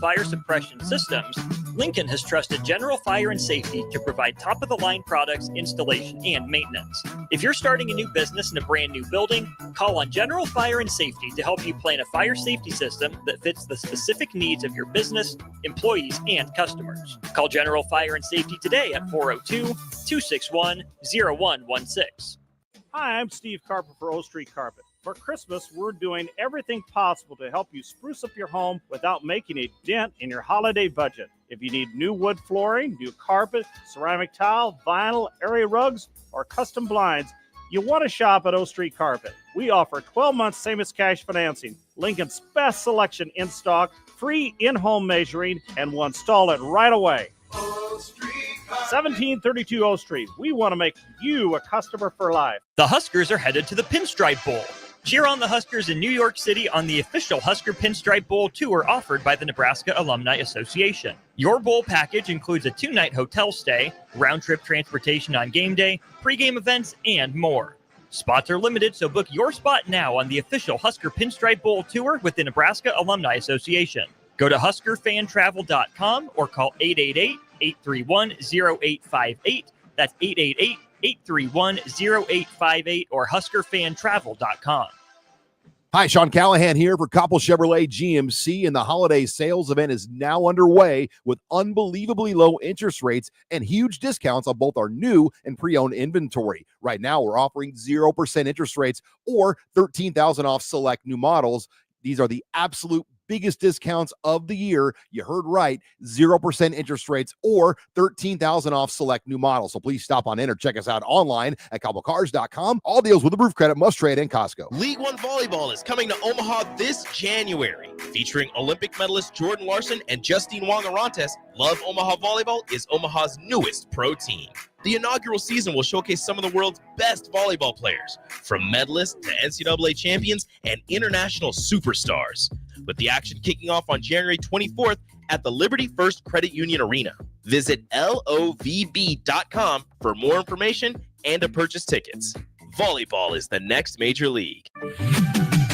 fire suppression systems, Lincoln has trusted General Fire and Safety to provide top-of-the-line products, installation, and maintenance. If you're starting a new business in a brand new building, call on General Fire and Safety to help you plan a fire safety system that fits the specific needs of your business, employees, and customers. Call General Fire and Safety today at 402-261-0116. Hi, I'm Steve Carper for O Street Carpet. For Christmas, we're doing everything possible to help you spruce up your home without making a dent in your holiday budget. If you need new wood flooring, new carpet, ceramic tile, vinyl, area rugs, or custom blinds, you want to shop at O Street Carpet. We offer 12 months same-as-cash financing, Lincoln's best selection in stock, free in-home measuring, and we'll install it right away. 1732 O Street. We want to make you a customer for life. The Huskers are headed to the Pinstripe Bowl. Cheer on the Huskers in New York City on the official Husker Pinstripe Bowl tour offered by the Nebraska Alumni Association. Your bowl package includes a 2-night hotel stay, round-trip transportation on game day, pregame events, and more. Spots are limited, so book your spot now on the official Husker Pinstripe Bowl tour with the Nebraska Alumni Association. Go to huskerfantravel.com or call 888-831-0858. That's 888-831-0858 or huskerfantravel.com. Hi, Sean Callahan here for Koppel Chevrolet GMC, and the holiday sales event is now underway with unbelievably low interest rates and huge discounts on both our new and pre-owned inventory. Right now, we're offering 0% interest rates or $13,000 off select new models. These are the absolute biggest discounts of the year. You heard right, 0% interest rates or $13,000 off select new models. So please stop on in or check us out online at CoppelCars.com. All deals with approved credit must trade in Costco. League One Volleyball is coming to Omaha this January. Featuring Olympic medalist Jordan Larson and Justine Wong-Arantes, Love Omaha Volleyball is Omaha's newest pro team. The inaugural season will showcase some of the world's best volleyball players, from medalists to NCAA champions and international superstars, with the action kicking off on January 24th at the Liberty First Credit Union Arena. Visit LOVB.com for more information and to purchase tickets. Volleyball is the next major league.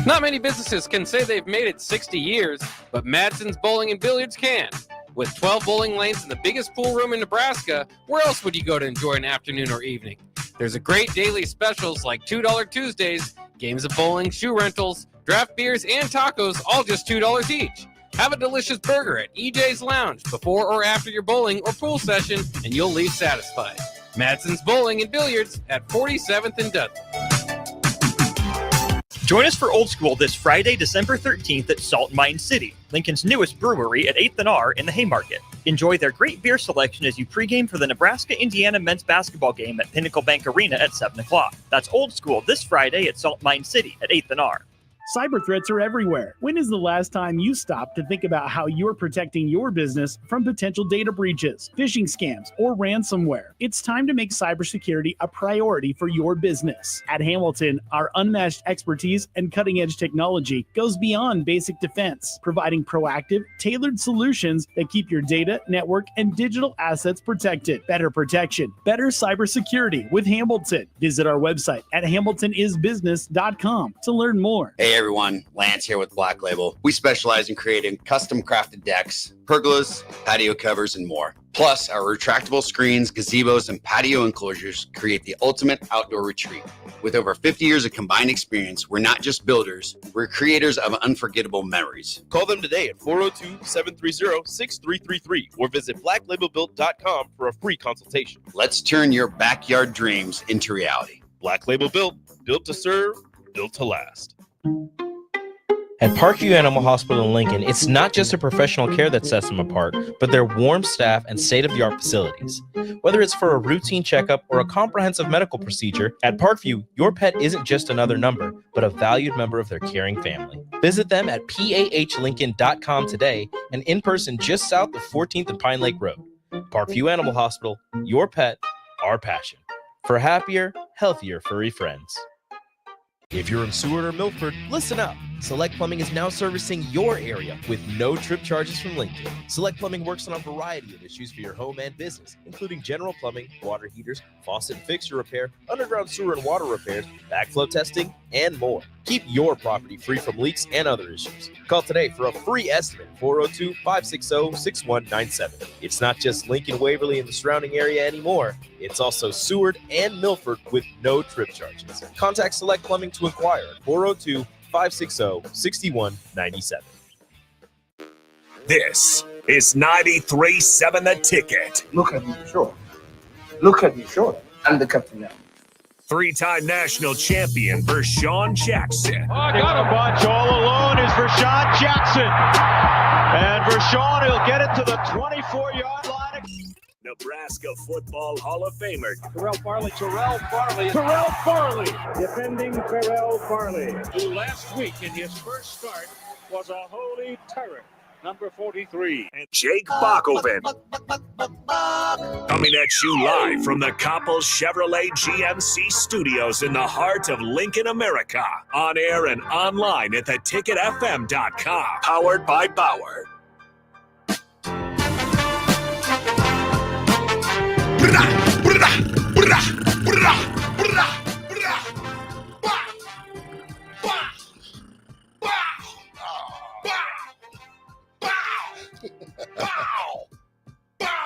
Not many businesses can say they've made it 60 years, but Madsen's Bowling and Billiards can. With 12 bowling lanes and the biggest pool room in Nebraska, where else would you go to enjoy an afternoon or evening? There's a great daily specials like $2 Tuesdays, games of bowling, shoe rentals, draft beers, and tacos, all just $2 each. Have a delicious burger at EJ's Lounge before or after your bowling or pool session, and you'll leave satisfied. Madsen's Bowling and Billiards at 47th and Dudley. Join us for Old School this Friday, December 13th at Salt Mine City, Lincoln's newest brewery at 8th and R in the Haymarket. Enjoy their great beer selection as you pregame for the Nebraska-Indiana men's basketball game at Pinnacle Bank Arena at 7 o'clock. That's Old School this Friday at Salt Mine City at 8th and R. Cyber threats are everywhere. When is the last time you stopped to think about how you're protecting your business from potential data breaches, phishing scams, or ransomware? It's time to make cybersecurity a priority for your business. At Hamilton, our unmatched expertise and cutting-edge technology goes beyond basic defense, providing proactive, tailored solutions that keep your data, network, and digital assets protected. Better protection, better cybersecurity with Hamilton. Visit our website at hamiltonisbusiness.com to learn more. Hey everyone, Lance here with Black Label. We specialize in creating custom crafted decks, pergolas, patio covers, and more. Plus, our retractable screens, gazebos, and patio enclosures create the ultimate outdoor retreat. With over 50 years of combined experience, we're not just builders, we're creators of unforgettable memories. Call them today at 402-730-6333 or visit blacklabelbuilt.com for a free consultation. Let's turn your backyard dreams into reality. Black Label Built, built to serve, built to last. At Parkview Animal Hospital in Lincoln, it's not just the professional care that sets them apart, but their warm staff and state-of-the-art facilities. Whether it's for a routine checkup or a comprehensive medical procedure, at Parkview, your pet isn't just another number, but a valued member of their caring family. Visit them at pahlincoln.com today and in person just south of 14th and Pine Lake Road. Parkview Animal Hospital, your pet, our passion. For happier, healthier furry friends. If you're in Seward or Milford, listen up. Select Plumbing is now servicing your area with no trip charges from Lincoln. Select Plumbing works on a variety of issues for your home and business, including general plumbing, water heaters, faucet and fixture repair, underground sewer and water repairs, backflow testing, and more. Keep your property free from leaks and other issues. Call today for a free estimate, 402-560-6197. It's not just Lincoln, Waverly, and the surrounding area anymore. It's also Seward and Milford with no trip charges. Contact Select Plumbing to inquire at 402-560-6197. This is 93.7 The Ticket. Look at me, sure. Look at me, sure. I'm the captain now. Three-time national champion Vershawn Jackson. Oh, got a bunch all alone is Vershawn Jackson. And Vershawn will get it to the 24-yard line. Nebraska Football Hall of Famer Terrell Farley, Defending Terrell Farley, who last week in his first start was a holy terror. Number 43. and Jake Bakoven. Coming at you live from the Coppell Chevrolet GMC studios in the heart of Lincoln, America. On air and online at theticketfm.com. Powered by Bauer.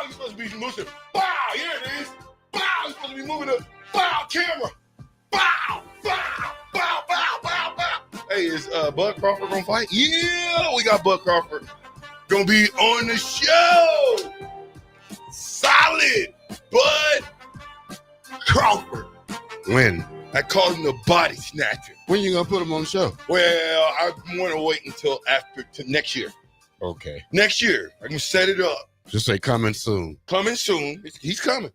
You're supposed to be moving. Bow, here it is. Bow, you're supposed to be moving the bow camera. Bow, bow, bow, bow, bow, bow. Hey, is Bud Crawford gonna fight? Yeah, we got Bud Crawford gonna be on the show. Solid Bud Crawford. When? I call him the body snatcher. When you gonna put him on the show? Well, I want to wait until next year. Okay. Next year, I can set it up. Just say coming soon. Coming soon. He's coming.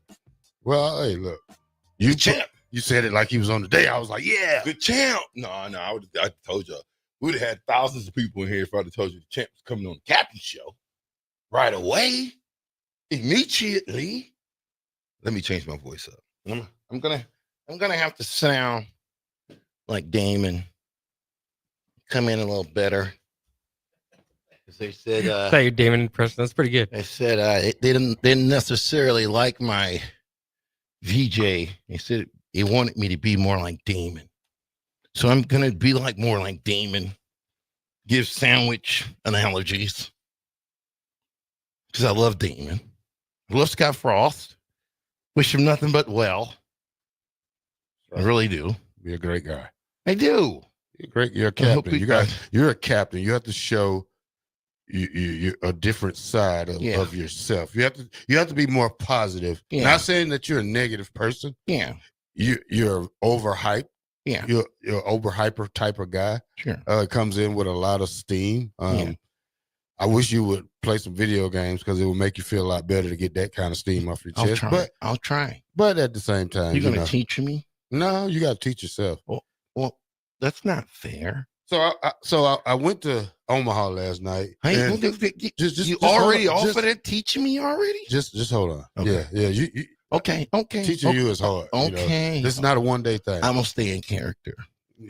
Well, hey, look. You champ. You said it like he was on the day. I was like, yeah. The champ. No, I told y'all. We would have had thousands of people in here if I'd have told you the champ was coming on the Captain Show right away, immediately. Let me change my voice up. I'm gonna have to sound like Damon. Come in a little better. Because they said That your Damon impression. That's pretty good. they said they didn't necessarily like my VJ. They said they wanted me to be more like Damon. So I'm gonna be more like Damon. Give sandwich analogies. Because I love Damon. I love Scott Frost. Wish him nothing but well. I really do. You're a great guy. I do. You're great. You're a I hope captain. You're a captain. You have to show you a different side of yourself. You have to be more positive. Yeah. Not saying that you're a negative person. Yeah. You're overhyped. Yeah. You're overhyper type of guy. Sure. Comes in with a lot of steam. I wish you would play some video games because it would make you feel a lot better to get that kind of steam off your chest. I'll try. But at the same time, You're gonna teach me? No, you got to teach yourself. Well, that's not fair. So I went to Omaha last night. Hey, and you already offered it? Teaching me already? Just hold on. Okay. Yeah. You Okay. teaching you is hard. Okay. This is not a one-day thing. I'm gonna stay in character.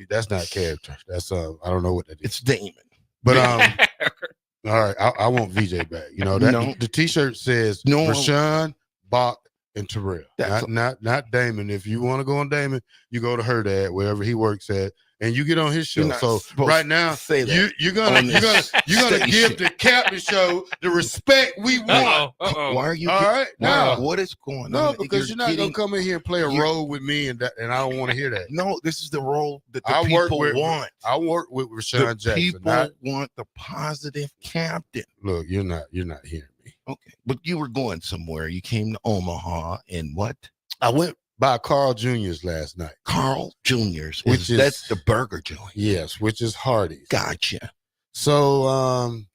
That's not character. That's I don't know what that is. It's Damon. But all right, I want VJ back. The T-shirt says Rashawn, Bach, and Terrell. Not Damon. If you want to go on Damon, you go to her dad wherever he works at, and you get on his show. So right now, you're gonna give the Captain Show the respect we want. Why are you? All right, now what is going on? No, because you're not gonna come in here and play a role with me, and I don't want to hear that. No, this is the role that the people want. I work with Rashawn Jackson. People want the positive captain. Look, you're not hearing me. Okay, but you were going somewhere. You came to Omaha, and what? I went by Carl Jr.'s last night. Carl Jr.'s, that's the burger joint. Yes, which is Hardee's. Gotcha. So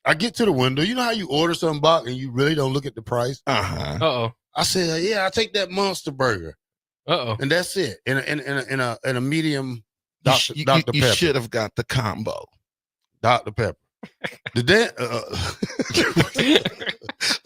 I get to the window. You know how you order something, Bach, and you really don't look at the price? Uh-oh. I said, yeah, I'll take that monster burger. Uh-oh. And that's it. In a medium Dr. Pepper. You should have got the combo. Dr. Pepper.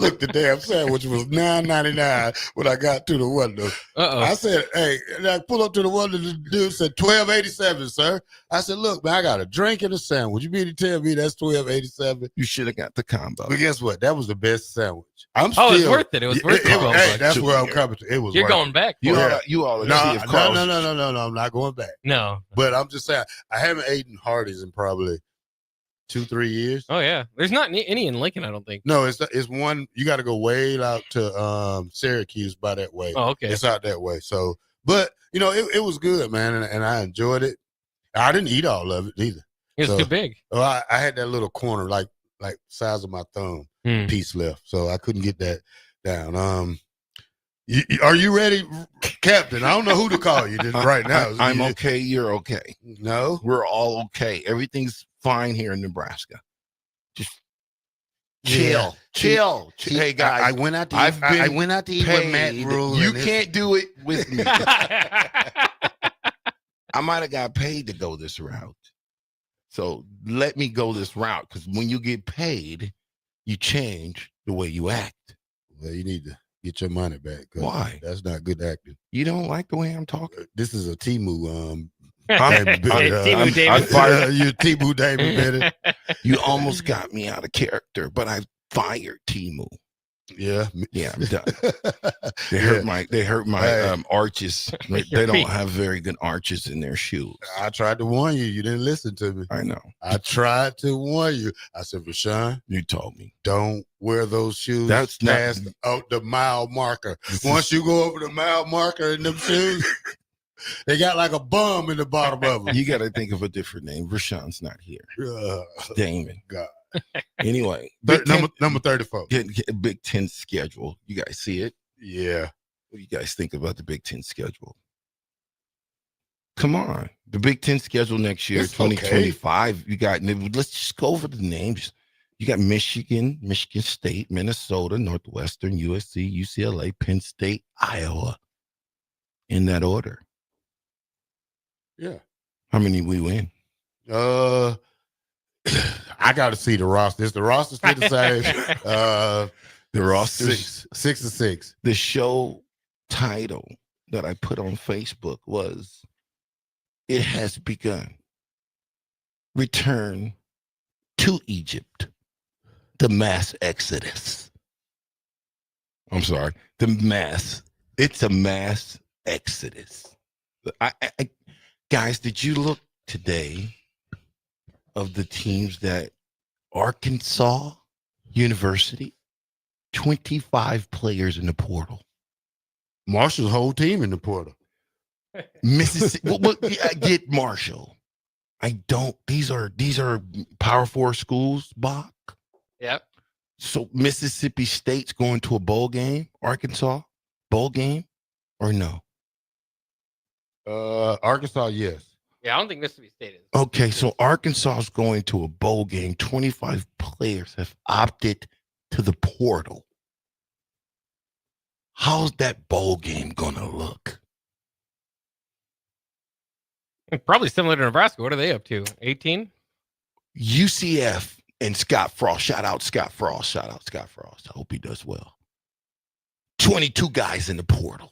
Look, the damn sandwich was $9.99 when I got to the window. I said, hey, and I pull up to the window, the dude said $12.87, sir. I said, look, man, I got a drink and a sandwich. You mean to tell me that's $12.87? You should have got the combo. But guess what? That was the best sandwich. It was worth it. It was worth it. Hey, that's where I'm coming to. It was You're worth going it. back. You for it. all No, see if Carl's no, I'm not going back. No. But I'm just saying, I haven't eaten Hardee's in probably 2-3 years. Oh yeah, there's not any in Lincoln, I don't think. No, it's one. You got to go way out to Syracuse by that way. Oh, okay. It's out that way. So, but it was good, man, and I enjoyed it. I didn't eat all of it either. It's too big. I had that little corner, like size of my thumb, piece left, so I couldn't get that down. Are you ready, Captain? I don't know who to call you right now. I'm okay. You're okay. No, we're all okay. Everything's fine here in Nebraska. Just chill. Hey guys, I went out to eat. I went out to eat with Matt Rule. You can't do it with me. I might have got paid to go this route, so let me go this route. Because when you get paid, you change the way you act. Well, you need to get your money back. Why? That's not good acting. You don't like the way I'm talking? This is a Timu Timu David. You Timu David, Bennett. You almost got me out of character, but I fired Timu. Yeah, I'm done. They hurt my arches. They don't have very good arches in their shoes. I tried to warn you. You didn't listen to me. I know. I tried to warn you. I said, Rashawn, you told me don't wear those shoes. That's past the mile marker. Once you go over the mile marker in them shoes, they got like a bum in the bottom of them. You got to think of a different name. Rashawn's not here. Damon. God. Anyway, number 34. Get Big Ten schedule. You guys see it? Yeah. What do you guys think about the Big Ten schedule? Come on. The Big Ten schedule next year, 2025. Okay. You got, let's just go over the names. You got Michigan, Michigan State, Minnesota, Northwestern, USC, UCLA, Penn State, Iowa. In that order. Yeah. How many we win? I got to see the roster. Is the roster still the same? The roster's 6-6. The show title that I put on Facebook was "It Has Begun." Return to Egypt. The mass exodus. I'm sorry. It's a mass exodus. Guys, did you look today of the teams that Arkansas University, 25 players in the portal. Marshall's whole team in the portal. Mississippi, I get Marshall. I don't. These are Power 4 schools, Bach. Yep. So Mississippi State's going to a bowl game. Arkansas bowl game, or no? Arkansas, yes. Yeah, I don't think Mississippi State is. Okay, so Arkansas is going to a bowl game. 25 players have opted to the portal. How's that bowl game gonna look? Probably similar to Nebraska. What are they up to? 18? UCF and Scott Frost. Shout out Scott Frost. I hope he does well. 22 guys in the portal.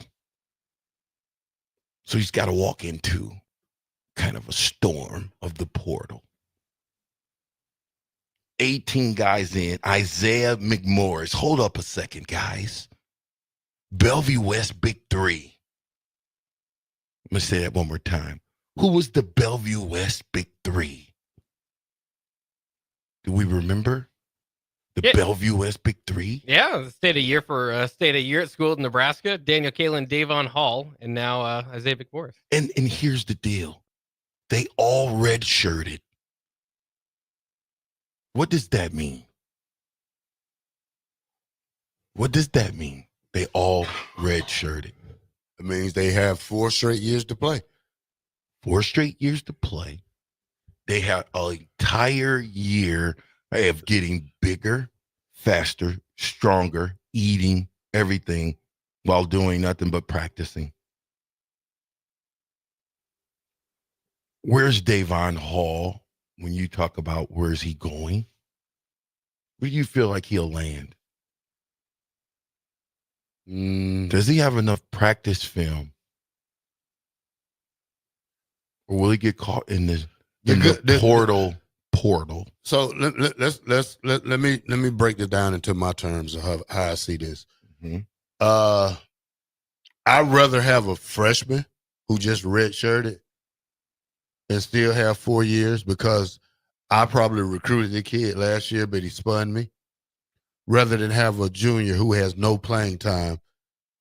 So he's got to walk into kind of a storm of the portal. 18 guys in. Isaiah McMorris. Hold up a second, guys. Bellevue West Big Three. I'm going to say that one more time. Who was the Bellevue West Big Three? Do we remember the Bellevue West Big Three? Yeah, stayed a year at school in Nebraska. Daniel Kalen, Davon Hall, and now Isaiah McMorris. And here's the deal. They all redshirted. What does that mean? What does that mean? They all redshirted. It means they have 4 straight years to play. 4 straight years to play. They have an entire year of getting bigger, faster, stronger, eating everything while doing nothing but practicing. Where's Davon Hall when you talk about where's he going? Where do you feel like he'll land? Does he have enough practice film? Or will he get caught in the portal? So let me break this down into my terms of how I see this. I'd rather have a freshman who just redshirted and still have 4 years, because I probably recruited the kid last year, but he spun me, rather than have a junior who has no playing time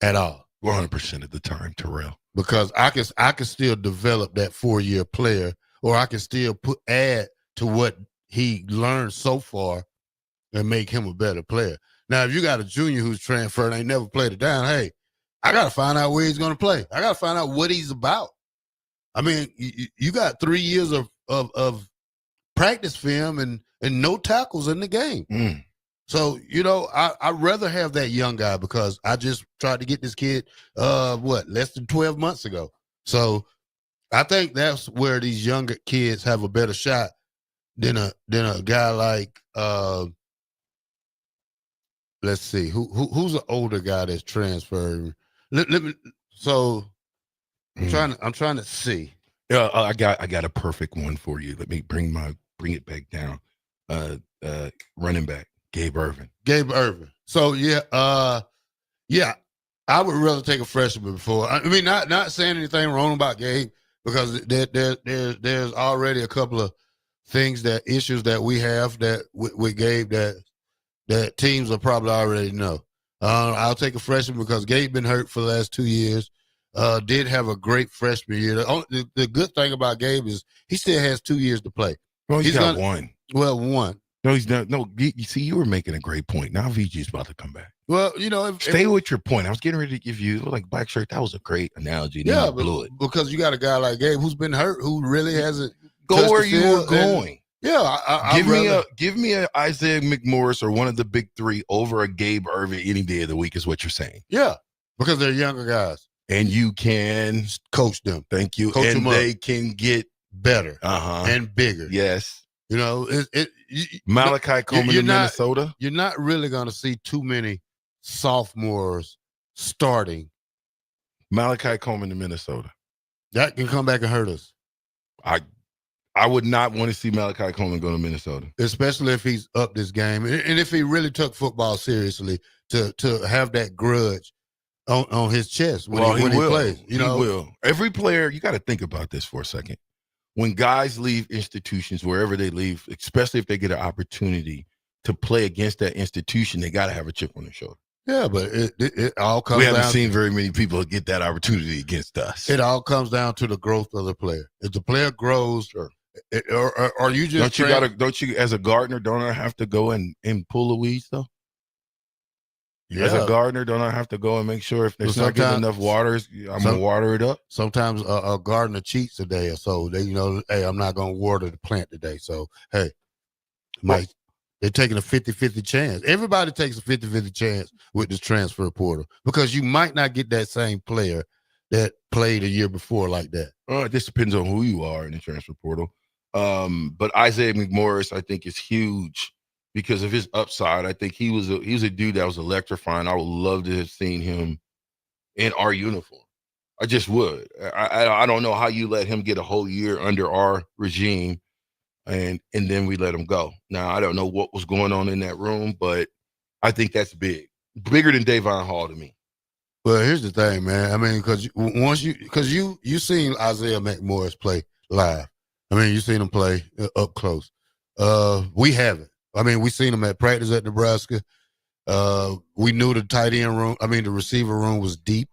at all. 100% of the time, Terrell. Because I can still develop that 4-year player, or I can still add to what he learned so far and make him a better player. Now, if you got a junior who's transferred, ain't never played it down, hey, I got to find out where he's going to play. I got to find out what he's about. I mean, you got 3 years of practice film and no tackles in the game. So, I'd rather have that young guy, because I just tried to get this kid, less than 12 months ago. So I think that's where these younger kids have a better shot than a guy like, let's see, who's an older guy that's transferred. I'm trying to see. Yeah, I got a perfect one for you. Let me bring it back down. Running back. Gabe Irvin. So I would rather take a freshman before. I mean, not saying anything wrong about Gabe, because there's already a couple of issues that we have that with Gabe that teams will probably already know. I'll take a freshman because Gabe been hurt for the last 2 years. Did have a great freshman year. The good thing about Gabe is he still has 2 years to play. Well, he's got one. Well, one. No, he's not. No, you see, you were making a great point. Now VG's about to come back. Well, stay with your point. I was getting ready to give you like black shirt. That was a great analogy. Yeah, because you got a guy like Gabe who's been hurt, who really hasn't go where you were going. Give me a Isaiah McMorris or one of the big three over a Gabe Irvin any day of the week is what you're saying. Yeah, because they're younger guys, and you can coach them. Thank you, and they can get better and bigger. Yes. Malachi Coleman in Minnesota. You're not really going to see too many sophomores starting. Malachi Coleman in Minnesota. That can come back and hurt us. I would not want to see Malachi Coleman go to Minnesota, especially if he's up this game and if he really took football seriously to have that grudge on his chest when he plays. He will. Every player, you got to think about this for a second. When guys leave institutions, wherever they leave, especially if they get an opportunity to play against that institution, they got to have a chip on their shoulder. Yeah, but it all comes down. We haven't seen very many people get that opportunity against us. It all comes down to the growth of the player. If the player grows, or you just don't you as a gardener, don't I have to go and pull the weeds though? Yeah. As a gardener, don't I have to go and make sure if there's not getting enough water, I'm gonna water it up? Sometimes a gardener cheats a day or so. They, hey, I'm not gonna water the plant today. So hey, they're taking a 50-50 chance. Everybody takes a 50-50 chance with this transfer portal, because you might not get that same player that played a year before like that. It just depends on who you are in the transfer portal. But Isaiah McMorris, I think, is huge because of his upside. I think he was a dude that was electrifying. I would love to have seen him in our uniform. I just would. I don't know how you let him get a whole year under our regime and then we let him go. Now, I don't know what was going on in that room, but I think that's big. Bigger than Davon Hall to me. Well, here's the thing, man. I mean, because you seen Isaiah McMorris play live. I mean, you seen him play up close. We haven't. I mean, we seen him at practice at Nebraska. We knew the tight end room. I mean, the receiver room was deep.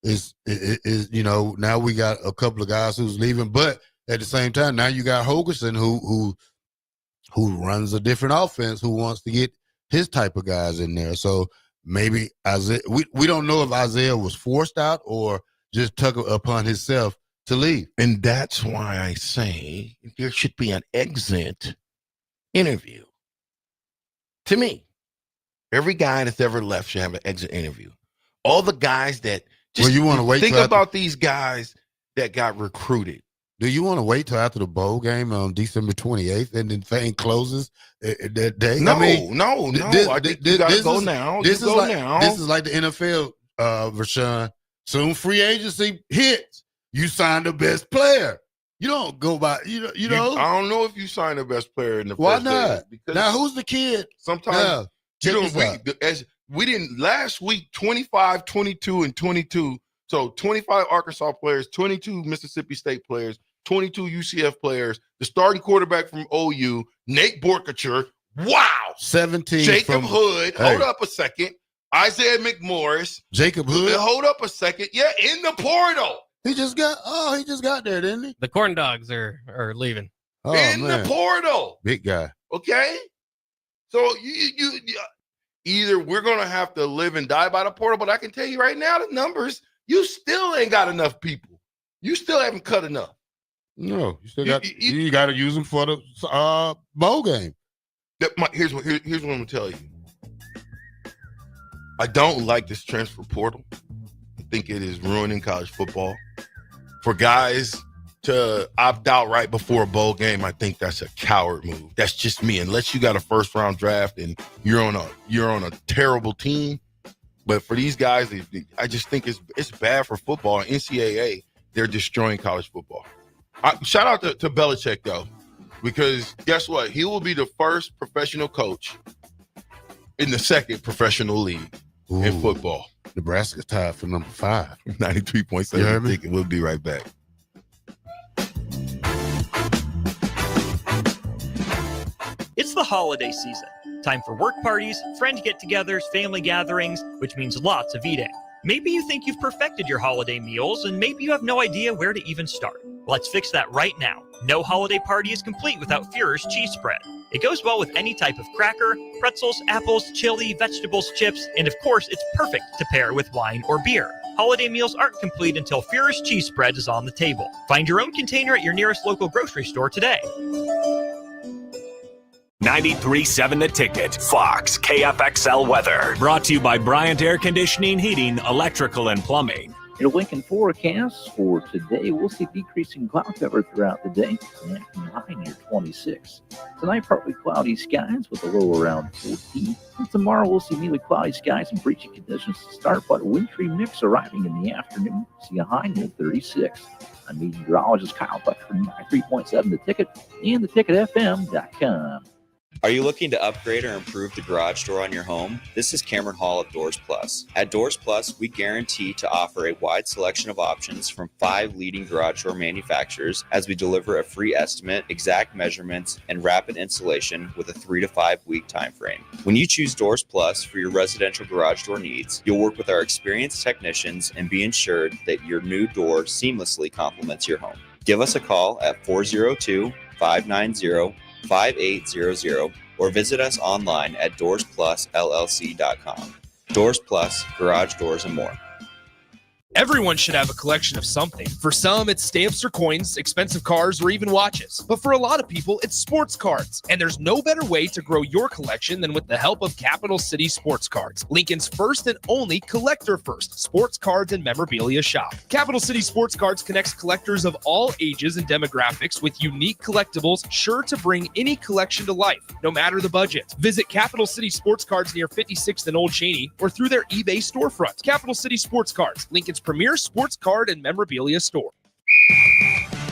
Now we got a couple of guys who's leaving, but at the same time, now you got Hogerson who runs a different offense, who wants to get his type of guys in there. So maybe Isaiah. We don't know if Isaiah was forced out or just took it upon himself to leave. And that's why I say there should be an exit interview. To me, every guy that's ever left should have an exit interview. All the guys that just you want to wait. Think about these guys that got recruited. Do you want to wait till after the bowl game on December 28th and then thing closes that day? No, I mean, no. I think you got to go now. This is like the NFL, Rashawn. Soon free agency hits. You sign the best player. You don't go by, you know. I don't know if you sign the best player in the Why first not? day, because Now, who's the kid? Sometimes we didn't last week 25, 22, and 22. So 25 Arkansas players, 22 Mississippi State players, 22 UCF players, the starting quarterback from OU, Nate Borkature. Wow. 17. Jacob Hood. Hey. Hold up a second. Isaiah McMorris. Jacob Hood. Hold up a second. Yeah, in the portal. He just got there, didn't he? The corn dogs are leaving. Oh, in man. the portal. Big guy. Okay. So you either we're gonna have to live and die by the portal, but I can tell you right now, the numbers, you still ain't got enough people. You still haven't cut enough. No, you still got you got to use them for the bowl game. Here's what I'm gonna tell you. I don't like this transfer portal. I think it is ruining college football. For guys to opt out right before a bowl game, I think that's a coward move. That's just me. Unless you got a first round draft and you're on a terrible team. But for these guys, I just think it's bad for football. NCAA, they're destroying college football. Shout out to Belichick though, because guess what? He will be the first professional coach in the second professional league in football. Nebraska's tied for number 5. 93.7 ticket. We'll be right back. It's the holiday season. Time for work parties, friend get-togethers, family gatherings, which means lots of eating. Maybe you think you've perfected your holiday meals, and maybe you have no idea where to even start. Let's fix that right now. No holiday party is complete without Führer's cheese spread. It goes well with any type of cracker, pretzels, apples, chili, vegetables, chips, and of course, it's perfect to pair with wine or beer. Holiday meals aren't complete until Führer's cheese spread is on the table. Find your own container at your nearest local grocery store today. 93.7 The Ticket, Fox, KFXL weather. Brought to you by Bryant Air Conditioning, Heating, Electrical, and Plumbing. Your Lincoln forecast for today, we'll see decreasing cloud cover throughout the day, and high near 26. Tonight, partly cloudy skies with a low around 14. And tomorrow, we'll see mainly cloudy skies and breezy conditions to start, but a wintry mix arriving in the afternoon. See a high near 36. I'm meteorologist Kyle Butler from 93.7 The Ticket and theticketfm.com. Are you looking to upgrade or improve the garage door on your home? This is Cameron Hall of Doors Plus. At Doors Plus, we guarantee to offer a wide selection of options from 5 leading garage door manufacturers as we deliver a free estimate, exact measurements, and rapid installation with a 3 to 5 week time frame. When you choose Doors Plus for your residential garage door needs, you'll work with our experienced technicians and be ensured that your new door seamlessly complements your home. Give us a call at 402-590-5800 or visit us online at doorsplusllc.com. Doors Plus, garage doors and more. Everyone should have a collection of something. For some, it's stamps or coins, expensive cars, or even watches. But for a lot of people, it's sports cards. And there's no better way to grow your collection than with the help of Capital City Sports Cards, Lincoln's first and only collector-first sports cards and memorabilia shop. Capital City Sports Cards connects collectors of all ages and demographics with unique collectibles sure to bring any collection to life, no matter the budget. Visit Capital City Sports Cards near 56th and Old Cheney or through their eBay storefront. Capital City Sports Cards, Lincoln's premier sports card and memorabilia store.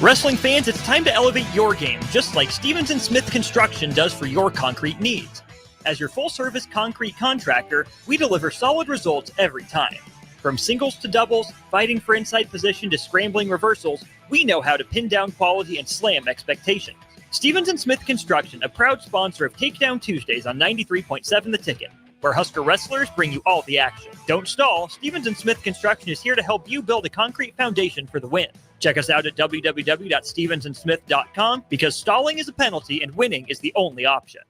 Wrestling fans, it's time to elevate your game, just like Stevens & Smith Construction does for your concrete needs. As your full-service concrete contractor, we deliver solid results every time. From singles to doubles, fighting for inside position to scrambling reversals, we know how to pin down quality and slam expectations. Stevens & Smith Construction, a proud sponsor of Takedown Tuesdays on 93.7 The Ticket, where Husker wrestlers bring you all the action. Don't stall. Stevens & Smith Construction is here to help you build a concrete foundation for the win. Check us out at www.stevensandsmith.com because stalling is a penalty and winning is the only option.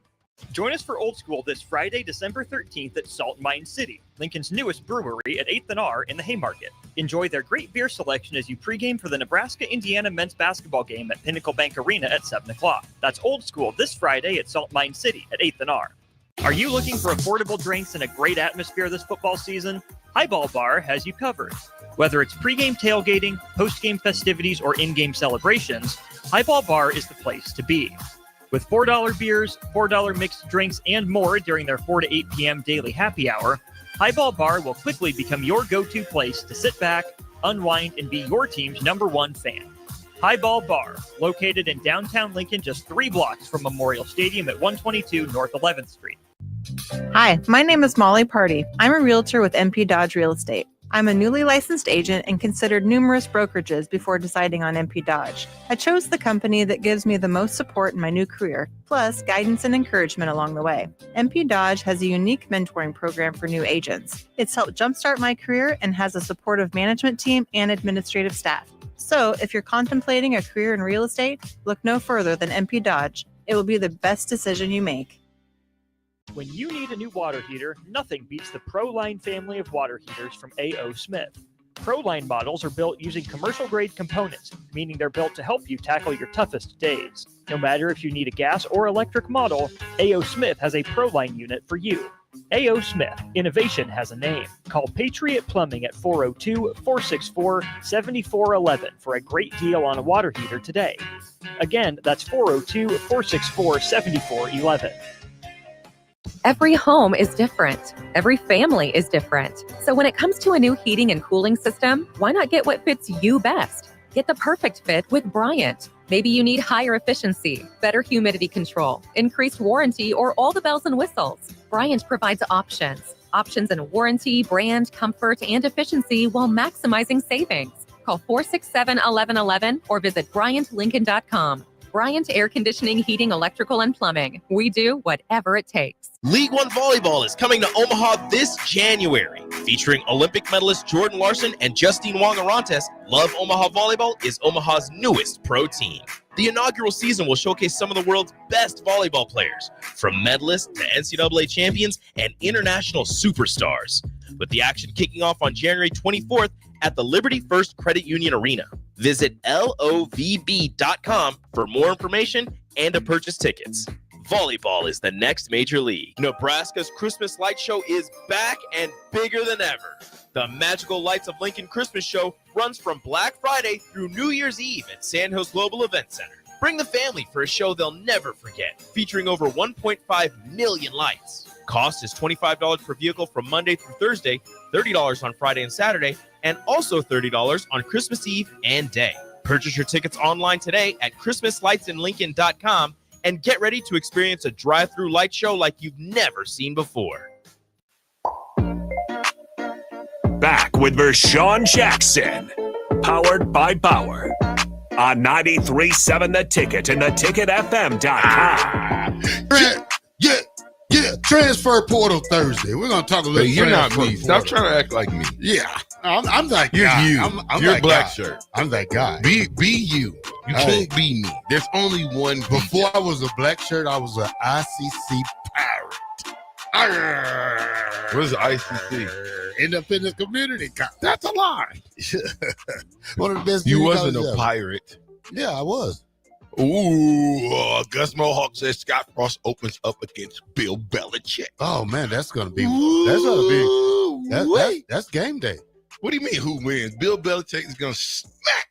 Join us for Old School this Friday, December 13th at Salt Mine City, Lincoln's newest brewery at 8th and R in the Haymarket. Enjoy their great beer selection as you pregame for the Nebraska-Indiana men's basketball game at Pinnacle Bank Arena at 7 o'clock. That's Old School this Friday at Salt Mine City at 8th and R. Are you looking for affordable drinks and a great atmosphere this football season? Highball Bar has you covered. Whether it's pregame tailgating, postgame festivities, or in-game celebrations, Highball Bar is the place to be. With $4 beers, $4 mixed drinks, and more during their 4 to 8 p.m. daily happy hour, Highball Bar will quickly become your go-to place to sit back, unwind, and be your team's #1 fan. Highball Bar, located in downtown Lincoln, just 3 blocks from Memorial Stadium at 122 North 11th Street. Hi, my name is Molly Party. I'm a realtor with MP Dodge Real Estate. I'm a newly licensed agent and considered numerous brokerages before deciding on MP Dodge. I chose the company that gives me the most support in my new career, plus guidance and encouragement along the way. MP Dodge has a unique mentoring program for new agents. It's helped jumpstart my career and has a supportive management team and administrative staff. So if you're contemplating a career in real estate, look no further than MP Dodge. It will be the best decision you make. When you need a new water heater, nothing beats the ProLine family of water heaters from A.O. Smith. ProLine models are built using commercial-grade components, meaning they're built to help you tackle your toughest days. No matter if you need a gas or electric model, A.O. Smith has a ProLine unit for you. A.O. Smith, innovation has a name. Call Patriot Plumbing at 402-464-7411 for a great deal on a water heater today. Again, that's 402-464-7411. Every home is different. Every family is different. So when it comes to a new heating and cooling system, why not get what fits you best? Get the perfect fit with Bryant. Maybe you need higher efficiency, better humidity control, increased warranty, or all the bells and whistles. Bryant provides options in warranty, brand, comfort, and efficiency while maximizing savings. Call 467-1111 or visit BryantLincoln.com. Bryant Air Conditioning, Heating, Electrical, and Plumbing. We do whatever it takes. League One Volleyball is coming to Omaha this January. Featuring Olympic medalist Jordan Larson and Justine Wong-Arantes, Love Omaha Volleyball is Omaha's newest pro team. The inaugural season will showcase some of the world's best volleyball players, from medalists to NCAA champions and international superstars, with the action kicking off on January 24th at the Liberty First Credit Union Arena. Visit LOVB.com for more information and to purchase tickets. Volleyball is the next major league. Nebraska's Christmas Light Show is back and bigger than ever. The Magical Lights of Lincoln Christmas Show runs from Black Friday through New Year's Eve at Sandhills Global Event Center. Bring the family for a show they'll never forget, featuring over 1.5 million lights. Cost is $25 per vehicle from Monday through Thursday, $30 on Friday and Saturday, and also $30 on Christmas Eve and Day. Purchase your tickets online today at ChristmasLightsInLincoln.com and get ready to experience a drive-through light show like you've never seen before. Back with Vershawn Jackson, powered by Bauer, on 93.7 The Ticket and theticketfm.com. Yeah, transfer portal Thursday. We're gonna talk a little. Hey, you're not me. Portal. Stop trying to act like me. Yeah, I'm that You're guy. you. I'm You're that black guy. shirt. I'm that guy. Be you. You can't be me. There's only one. Before DJ. I was a black shirt, I was an ICC pirate. What is ICC? Independent Community. That's a lie. One of the best. You wasn't colleges a ever. pirate. Yeah, I was. Ooh, Gus Mohawk says Scott Frost opens up against Bill Belichick. Oh man, that's gonna be that's game day. What do you mean who wins? Bill Belichick is gonna smack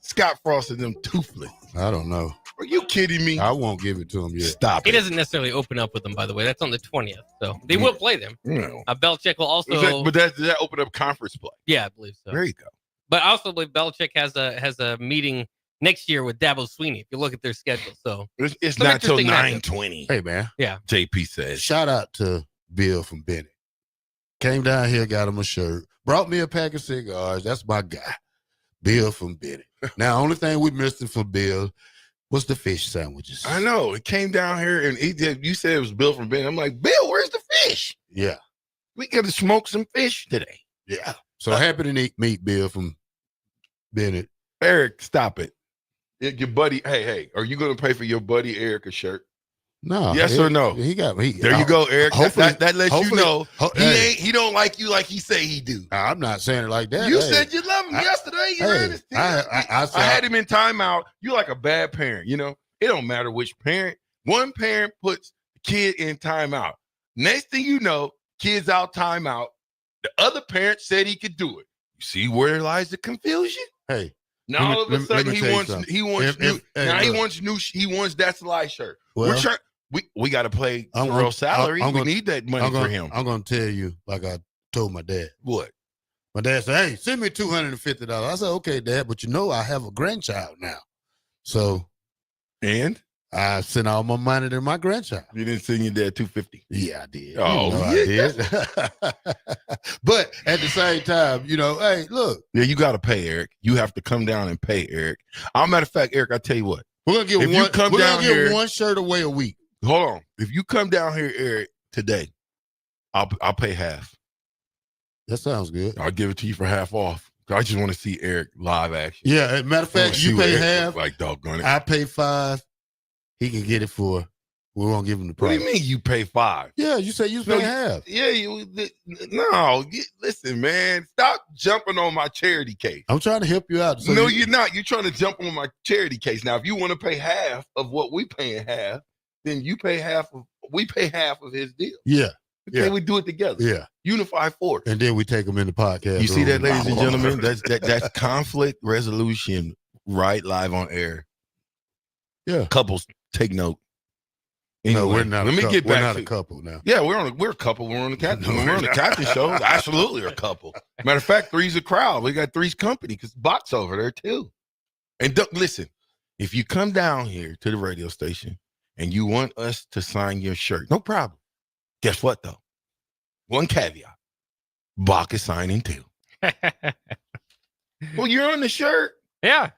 Scott Frost and them toothless. I don't know. Are you kidding me? I won't give it to him yet. Stop He it. doesn't necessarily open up with them, by the way. That's on the 20th, so they will play them. No. Belichick will also. Does that open up conference play? Yeah, I believe so. There you go. But I also believe Belichick has a meeting next year with Dabo Sweeney. If you look at their schedule, so It's some not till interesting 9:20. Hey man. Yeah. JP says. Shout out to Bill from Bennett. Came down here, got him a shirt, brought me a pack of cigars. That's my guy, Bill from Bennett. Now, only thing we missed from Bill was the fish sandwiches. I know. It came down here and you said it was Bill from Ben. I'm like, Bill, where's the fish? Yeah. We got to smoke some fish today. Yeah. So happy to meet Bill from Bennett. Eric, stop it. Your buddy, hey, are you going to pay for your buddy Eric a shirt? No. Yes or no? He got me. There you go, Eric. That lets you know he don't like you like he say he do. I'm not saying it like that. You said you love him yesterday. You ran his team. I had him in timeout. You're like a bad parent, you know? It don't matter which parent. One parent puts the kid in timeout. Next thing you know, kid's out timeout. The other parent said he could do it. See where lies the confusion? Hey, now all of a sudden he wants that slide shirt. Well, we got to pay real salary. We need that money for him. I'm going to tell you, like I told my dad. What? My dad said, "Hey, send me $250." I said, "Okay, Dad, but I have a grandchild now, so and I sent all my money to my grandchild." You didn't send your dad $250? Yeah, I did. Oh, I did. But at the same time, hey, look. Yeah, you got to pay, Eric. You have to come down and pay, Eric. Matter of fact, Eric, I tell you what. We're gonna give one shirt away a week. Hold on. If you come down here, Eric, today, I'll pay half. That sounds good. I'll give it to you for half off. I just want to see Eric live action. Yeah, as a matter of fact, you pay half. Like doggone it. I pay 5. He can get it for. We won't give him the price. What do you mean you pay 5? Yeah, you say you pay half. Yeah, listen, man. Stop jumping on my charity case. I'm trying to help you out. So you're not. You're trying to jump on my charity case. Now, if you want to pay half of what we paying half, then we pay half of his deal. Yeah. Okay, we do it together. Yeah. Unify force. And then we take them in the podcast. You see that, ladies and gentlemen? That's conflict resolution right live on air. Yeah. Couples, take note. Anyway, no, we're not. Let me get back. We're not a couple now. Yeah, we're a couple. We're on the captain. We're on the captain show. Absolutely a couple. Matter of fact, Three's a crowd. We got Three's company because Bot's over there too. And listen, if you come down here to the radio station and you want us to sign your shirt, no problem. Guess what, though? One caveat. Bach is signing too. Well, you're on the shirt. Yeah.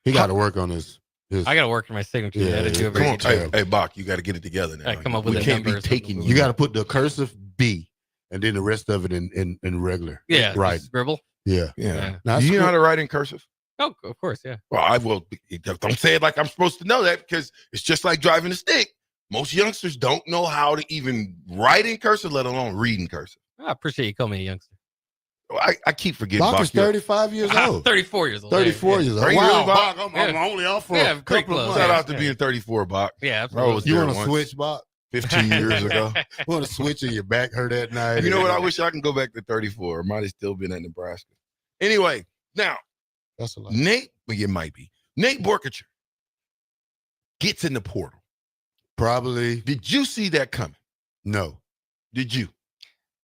He got to work on his. I got to work on my signature. Yeah, come on. Hey, Bach, you got to get it together now. Come up with a number. You got to put the cursive B and then the rest of it in regular. Yeah. Right. Scribble. Yeah. Do you know how to write in cursive? Oh, of course. Yeah. Well, I will. Don't say it like I'm supposed to know that because it's just like driving a stick. Most youngsters don't know how to even write in cursive, let alone read in cursive. I appreciate you calling me a youngster. I keep forgetting. Bach is 35 years old. 34 years old. 34 years old. Wow, Bach, I'm only off for a couple of months. Shout out to being 34, Bach. Yeah, absolutely. You want to switch, Bach? 15 years ago. You want to switch and your back hurt that night? You know what? I wish I can go back to 34. I might have still been at Nebraska. Anyway, now, that's a lot. Nate, well, it might be. Nate Borkacher gets in the portal. Probably. Did you see that coming? No. Did you?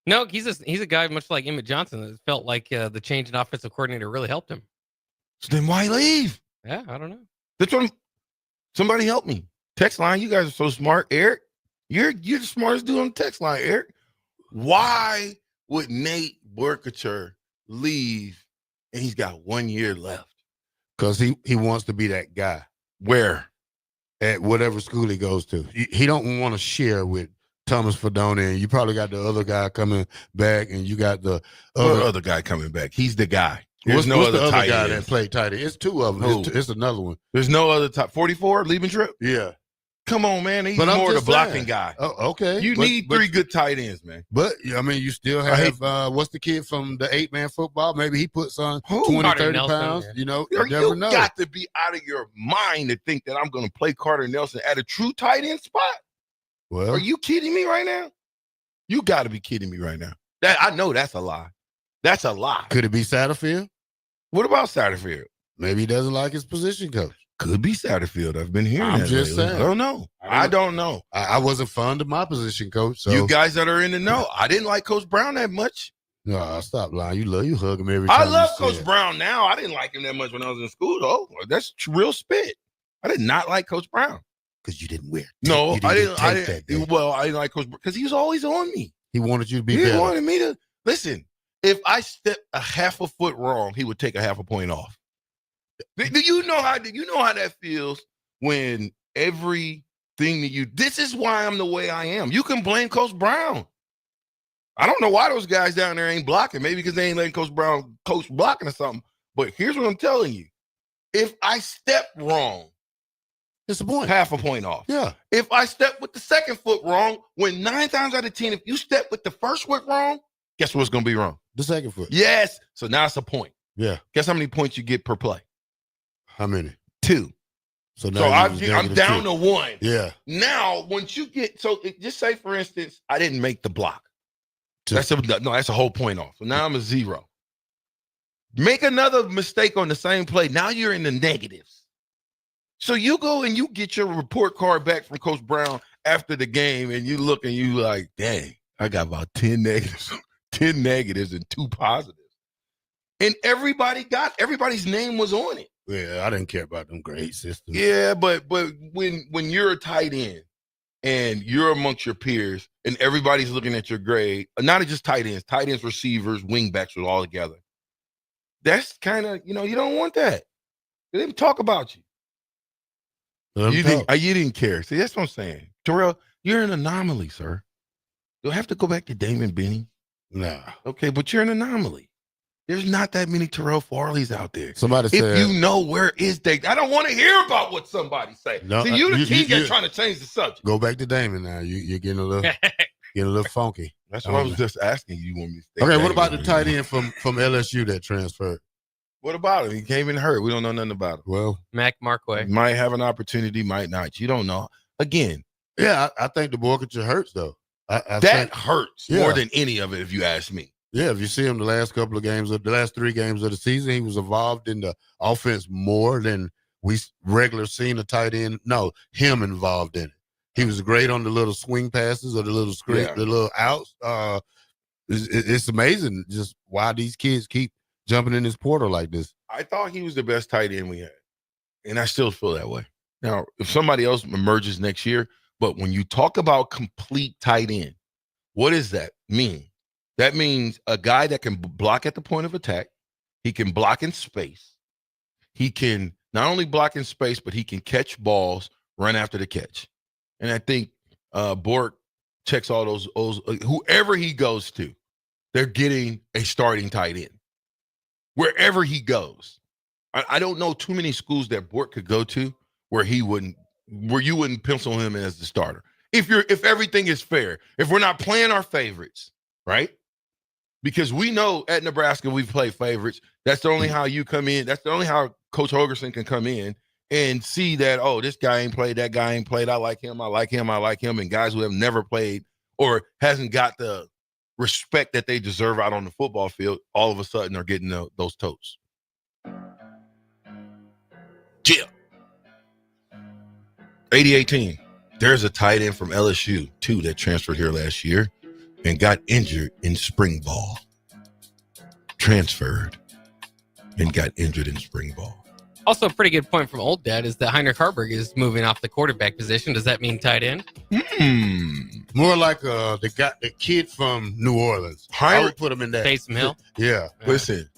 No, he's a guy much like Emmett Johnson that felt like the change in offensive coordinator really helped him. So then why leave? Yeah, I don't know. That's what somebody help me. Text line, you guys are so smart. Eric, you're the smartest dude on the text line, Eric. Why would Nate Borkacher leave and he's got 1 year left? Because he wants to be that guy. Where? At whatever school he goes to. He don't want to share with Thomas Fedoni, and you probably got the other guy coming back, and you got the other guy coming back. He's the guy. What's the other guy that played tight end? It's two of them. It's another one. There's no other top 44 leaving trip. Yeah. Come on, man. He's more the blocking guy. Oh, okay. You need three good tight ends, man. But, I mean, you still have, what's the kid from the 8-man football? Maybe he puts on 20, 30 pounds. Yeah. You know, you never know. You got to be out of your mind to think that I'm going to play Carter Nelson at a true tight end spot. Well, are you kidding me right now? You got to be kidding me right now. I know that's a lie. That's a lie. Could it be Satterfield? What about Satterfield? Maybe he doesn't like his position coach. Could be Satterfield. I've been hearing I'm that just lately. saying. I don't know. I don't know. I wasn't fond of my position coach. So you guys that are in the know, I didn't like Coach Brown that much. No, stop lying. You hug him every time. I love Coach Brown now. I didn't like him that much when I was in school, though. That's real spit. I did not like Coach Brown. Because you didn't wear. No, I didn't. Well, I didn't like Coach Brown because he was always on me. He wanted you to be better. He wanted me to listen. If I stepped a half a foot wrong, he would take a half a point off. Do you know how that feels when everything that you? This is why I'm the way I am. You can blame Coach Brown. I don't know why those guys down there ain't blocking. Maybe because they ain't letting Coach Brown coach blocking or something. But here's what I'm telling you: if I step wrong, it's a point. Half a point off. Yeah. If I step with the second foot wrong, when 9 times out of 10, if you step with the first foot wrong, guess what's going to be wrong? The second foot. Yes. So now it's a point. Yeah. Guess how many points you get per play? How many? 2. So I'm down to 1. Yeah. Now, once you get just say for instance, I didn't make the block. 2. That's a whole point off. So now I'm a 0. Make another mistake on the same play. Now you're in the negatives. So you go and you get your report card back from Coach Brown after the game, and you look and you like, dang, I got about 10 negatives, 10 negatives and 2 positives. And everybody's name was on it. Yeah, I didn't care about them grade systems. Yeah, but when you're a tight end and you're amongst your peers and everybody's looking at your grade, not just tight ends, receivers, wingbacks are all together. That's kind of, you don't want that. They didn't talk about you. You didn't care. See, that's what I'm saying. Terrell, you're an anomaly, sir. You'll have to go back to Damon Benning. Nah. Okay, but you're an anomaly. There's not that many Terrell Farleys out there. Somebody said, if you know where is they, I don't want to hear about what somebody say. No, see, you the king that's trying to change the subject. Go back to Damon now. You're getting a little funky. That's what I was just asking you. Want me to stay okay, Damon what about the tight end from LSU that transferred? What about him? He came in hurt. We don't know nothing about him. Well, Mac Markway might have an opportunity, might not. You don't know. Again. Yeah, I think the Borkature hurts, though. I think hurts more than any of it, if you ask me. Yeah, if you see him the last 3 games of the season, he was involved in the offense more than we regular seen a tight end. No, him involved in it. He was great on the little swing passes or the little screen, the little outs. It's amazing just why these kids keep jumping in this portal like this. I thought he was the best tight end we had, and I still feel that way. Now, if somebody else emerges next year, but when you talk about complete tight end, what does that mean? That means a guy that can block at the point of attack. He can block in space. He can not only block in space, but he can catch balls, run after the catch. And I think Bork checks all those, whoever he goes to, they're getting a starting tight end. Wherever he goes. I don't know too many schools that Bork could go to where you wouldn't pencil him in as the starter. If everything is fair, if we're not playing our favorites, right? Because we know at Nebraska we've played favorites. That's the only how you come in. That's the only how Coach Holgerson can come in and see that, oh, this guy ain't played, that guy ain't played. I like him. And guys who have never played or hasn't got the respect that they deserve out on the football field, all of a sudden are getting those totes. Yeah. 80-18. There's a tight end from LSU, too, that transferred here last year and got injured in spring ball. Transferred and got injured in spring ball. Also, a pretty good point from Old Dad is that Heinrich Harburg is moving off the quarterback position. Does that mean tight end? More like the kid from New Orleans. I would put him in that. Taysom Hill? Yeah. Listen,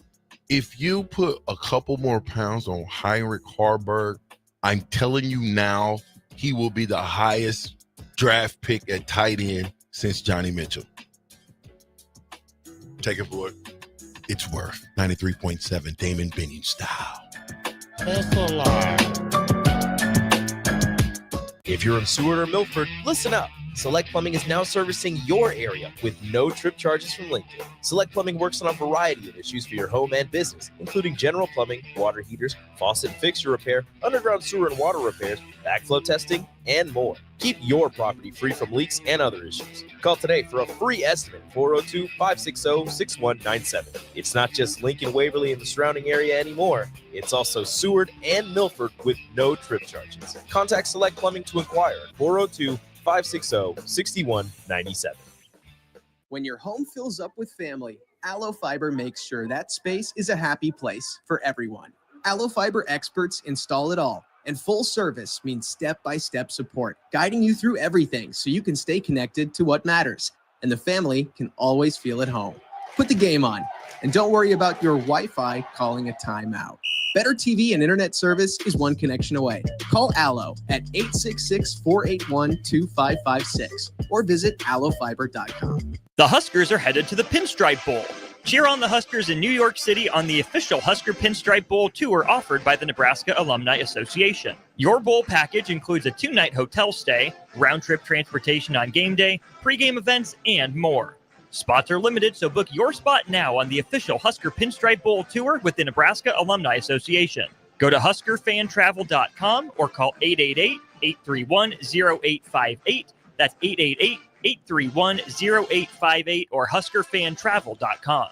if you put a couple more pounds on Heinrich Harburg, I'm telling you now, he will be the highest draft pick at tight end since Johnny Mitchell. Take it for it. It's worth 93.7 Damon Benning style. That's a lie. If you're in Seward or Milford, listen up. Select Plumbing is now servicing your area with no trip charges from Lincoln. Select Plumbing works on a variety of issues for your home and business, including general plumbing, water heaters, faucet and fixture repair, underground sewer and water repairs, backflow testing, and more. Keep your property free from leaks and other issues. Call today for a free estimate, 402-560-6197. It's not just Lincoln, Waverly, and the surrounding area anymore. It's also Seward and Milford with no trip charges. Contact Select Plumbing to inquire at 402-560-6197. When your home fills up with family, Allo Fiber makes sure that space is a happy place for everyone. Allo Fiber experts install it all, and full service means step-by-step support, guiding you through everything so you can stay connected to what matters, and the family can always feel at home. Put the game on, and don't worry about your Wi-Fi calling a timeout. Better TV and internet service is one connection away. Call Allo at 866-481-2556 or visit allofiber.com. The Huskers are headed to the Pinstripe Bowl. Cheer on the Huskers in New York City on the official Husker Pinstripe Bowl tour offered by the Nebraska Alumni Association. Your bowl package includes a 2-night hotel stay, round-trip transportation on game day, pregame events, and more. Spots are limited, so book your spot now on the official Husker Pinstripe Bowl tour with the Nebraska Alumni Association. Go to huskerfantravel.com or call 888-831-0858. That's 888-831-0858 or huskerfantravel.com.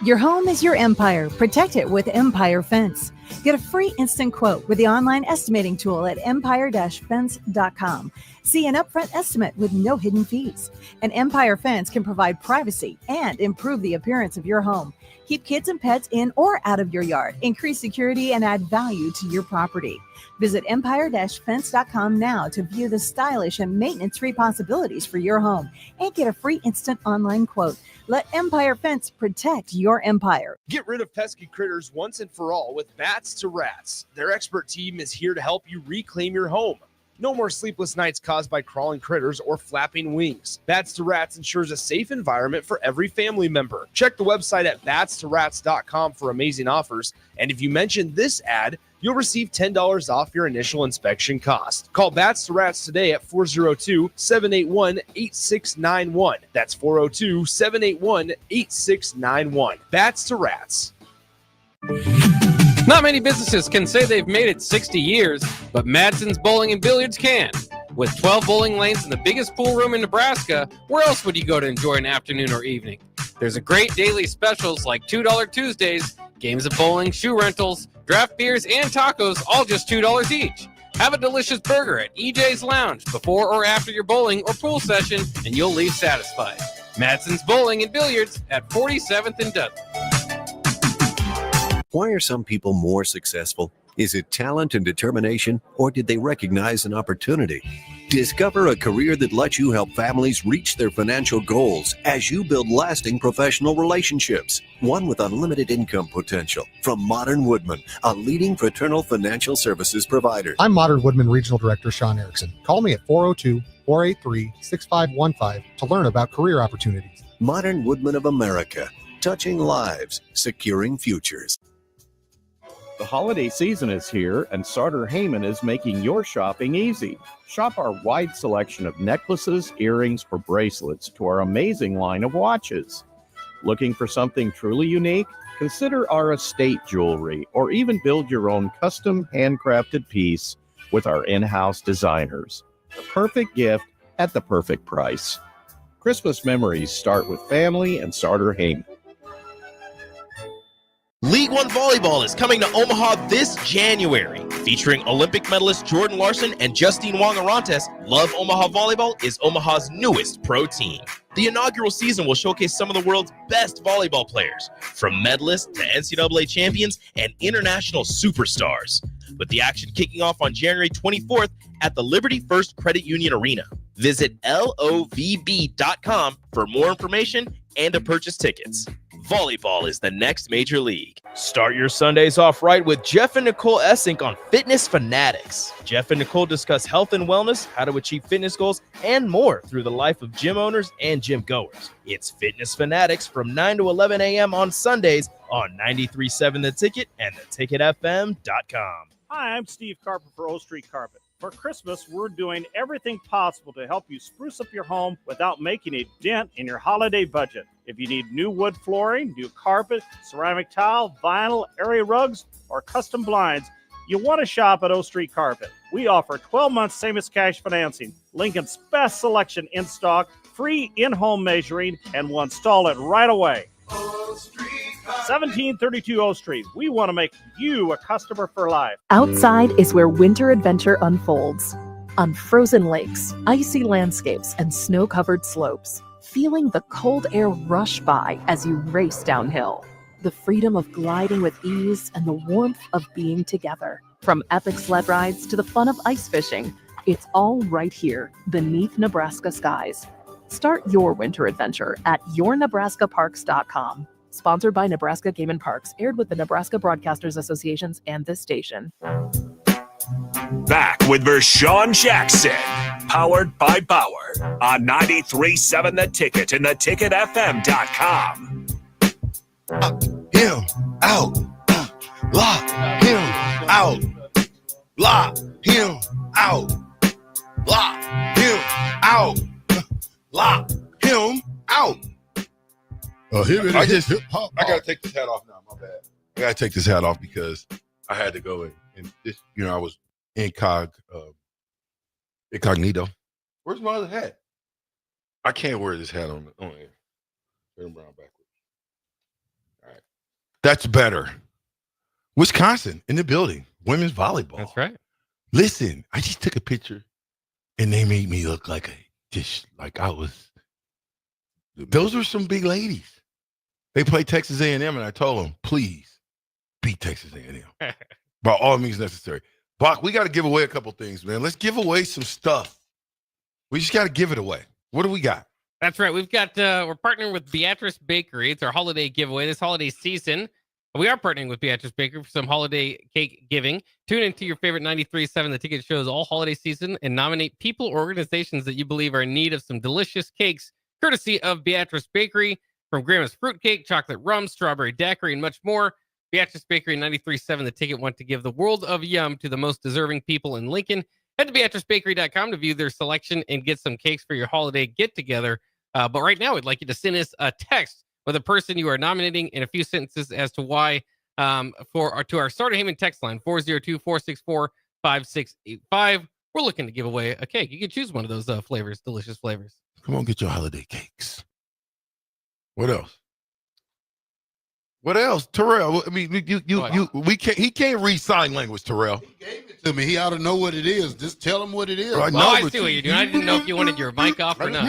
Your home is your empire. Protect it with Empire Fence. Get a free instant quote with the online estimating tool at empire-fence.com. See an upfront estimate with no hidden fees. An Empire Fence can provide privacy and improve the appearance of your home. Keep kids and pets in or out of your yard. Increase security and add value to your property. Visit empire-fence.com now to view the stylish and maintenance-free possibilities for your home and get a free instant online quote. Let Empire Fence protect your empire. Get rid of pesky critters once and for all with Bats to Rats. Their expert team is here to help you reclaim your home. No more sleepless nights caused by crawling critters or flapping wings. Bats to Rats ensures a safe environment for every family member. Check the website at batstorats.com for amazing offers. And if you mention this ad, you'll receive $10 off your initial inspection cost. Call Bats to Rats today at 402-781-8691. That's 402-781-8691. Bats to Rats. Not many businesses can say they've made it 60 years, but Madsen's Bowling and Billiards can. With 12 bowling lanes and the biggest pool room in Nebraska, where else would you go to enjoy an afternoon or evening? There's a great daily specials like $2 Tuesdays, games of bowling, shoe rentals, draft beers, and tacos, all just $2 each. Have a delicious burger at EJ's Lounge before or after your bowling or pool session, and you'll leave satisfied. Madsen's Bowling and Billiards at 47th and Dudley. Why are some people more successful? Is it talent and determination, or did they recognize an opportunity? Discover a career that lets you help families reach their financial goals as you build lasting professional relationships. One with unlimited income potential. From Modern Woodman, a leading fraternal financial services provider. I'm Modern Woodman Regional Director Sean Erickson. Call me at 402-483-6515 to learn about career opportunities. Modern Woodman of America. Touching lives, securing futures. The holiday season is here, and Sartor Heyman is making your shopping easy. Shop our wide selection of necklaces, earrings, or bracelets to our amazing line of watches. Looking for something truly unique? Consider our estate jewelry, or even build your own custom handcrafted piece with our in-house designers. The perfect gift at the perfect price. Christmas memories start with family and Sartor Heyman. League One Volleyball is coming to Omaha this January. Featuring Olympic medalist Jordan Larson and Justine Wong-Arantes, Love Omaha Volleyball is Omaha's newest pro team. The inaugural season will showcase some of the world's best volleyball players, from medalists to NCAA champions and international superstars. With the action kicking off on January 24th at the Liberty First Credit Union Arena. Visit LOVB.com for more information and to purchase tickets. Volleyball is the next major league. Start your Sundays off right with Jeff and Nicole Essink on Fitness Fanatics. Jeff and Nicole discuss health and wellness, how to achieve fitness goals, and more through the life of gym owners and gym goers. It's Fitness Fanatics from 9 to 11 a.m. on Sundays on 93.7 The Ticket and theticketfm.com. Hi, I'm Steve Carper for O Street Carpet. For Christmas, we're doing everything possible to help you spruce up your home without making a dent in your holiday budget. If you need new wood flooring, new carpet, ceramic tile, vinyl, area rugs, or custom blinds, you want to shop at O Street Carpet. We offer 12-month same-as-cash financing, Lincoln's best selection in stock, free in-home measuring, and we'll install it right away. 1732 O Street. We want to make you a customer for life. Outside is where winter adventure unfolds. On frozen lakes, icy landscapes, and snow-covered slopes. Feeling the cold air rush by as you race downhill. The freedom of gliding with ease and the warmth of being together. From epic sled rides to the fun of ice fishing, it's all right here beneath Nebraska skies. Start your winter adventure at yournebraskaparks.com. Sponsored by Nebraska Game and Parks, aired with the Nebraska Broadcasters Associations and this station. Back with Vershawn Jackson, powered by Bauer, on 93.7 The Ticket and theticketfm.com. Him out. Lock him out. Lock him out. Lock him out. Lock him out. I gotta take this hat off now. My bad. I gotta take this hat off because I had to go and this, I was incognito. Where's my other hat? I can't wear this hat on air. Turn them around backwards. All right. That's better. Wisconsin in the building. Women's volleyball. That's right. Listen, I just took a picture and they made me look like I was. Those were some big ladies. They played Texas A&M and I told them, please beat Texas A&M by all means necessary. Bach, we got to give away a couple things, man. Let's give away some stuff. We just got to give it away. What do we got? That's right. We've got, we're partnering with Beatrice Bakery. It's our holiday giveaway this holiday season. We are partnering with Beatrice Bakery for some holiday cake giving. Tune into your favorite 93.7 The Ticket shows all holiday season and nominate people or organizations that you believe are in need of some delicious cakes, courtesy of Beatrice Bakery. From Grandma's Fruitcake, Chocolate Rum, Strawberry Daiquiri, and much more. Beatrice Bakery 93.7 The Ticket want to give the world of yum to the most deserving people in Lincoln. Head to BeatriceBakery.com to view their selection and get some cakes for your holiday get-together. But right now, I'd like you to send us a text with a person you are nominating in a few sentences as to why to our Starter Heyman text line, 402-464-5685. We're looking to give away a cake. You can choose one of those flavors, delicious flavors. Come on, get your holiday cakes. What else? What else? Terrell, I mean, he can't read sign language, Terrell. He gave it to me. He ought to know what it is. Just tell him what it is. Right, I see what you're doing. I didn't know if you wanted your mic off or not.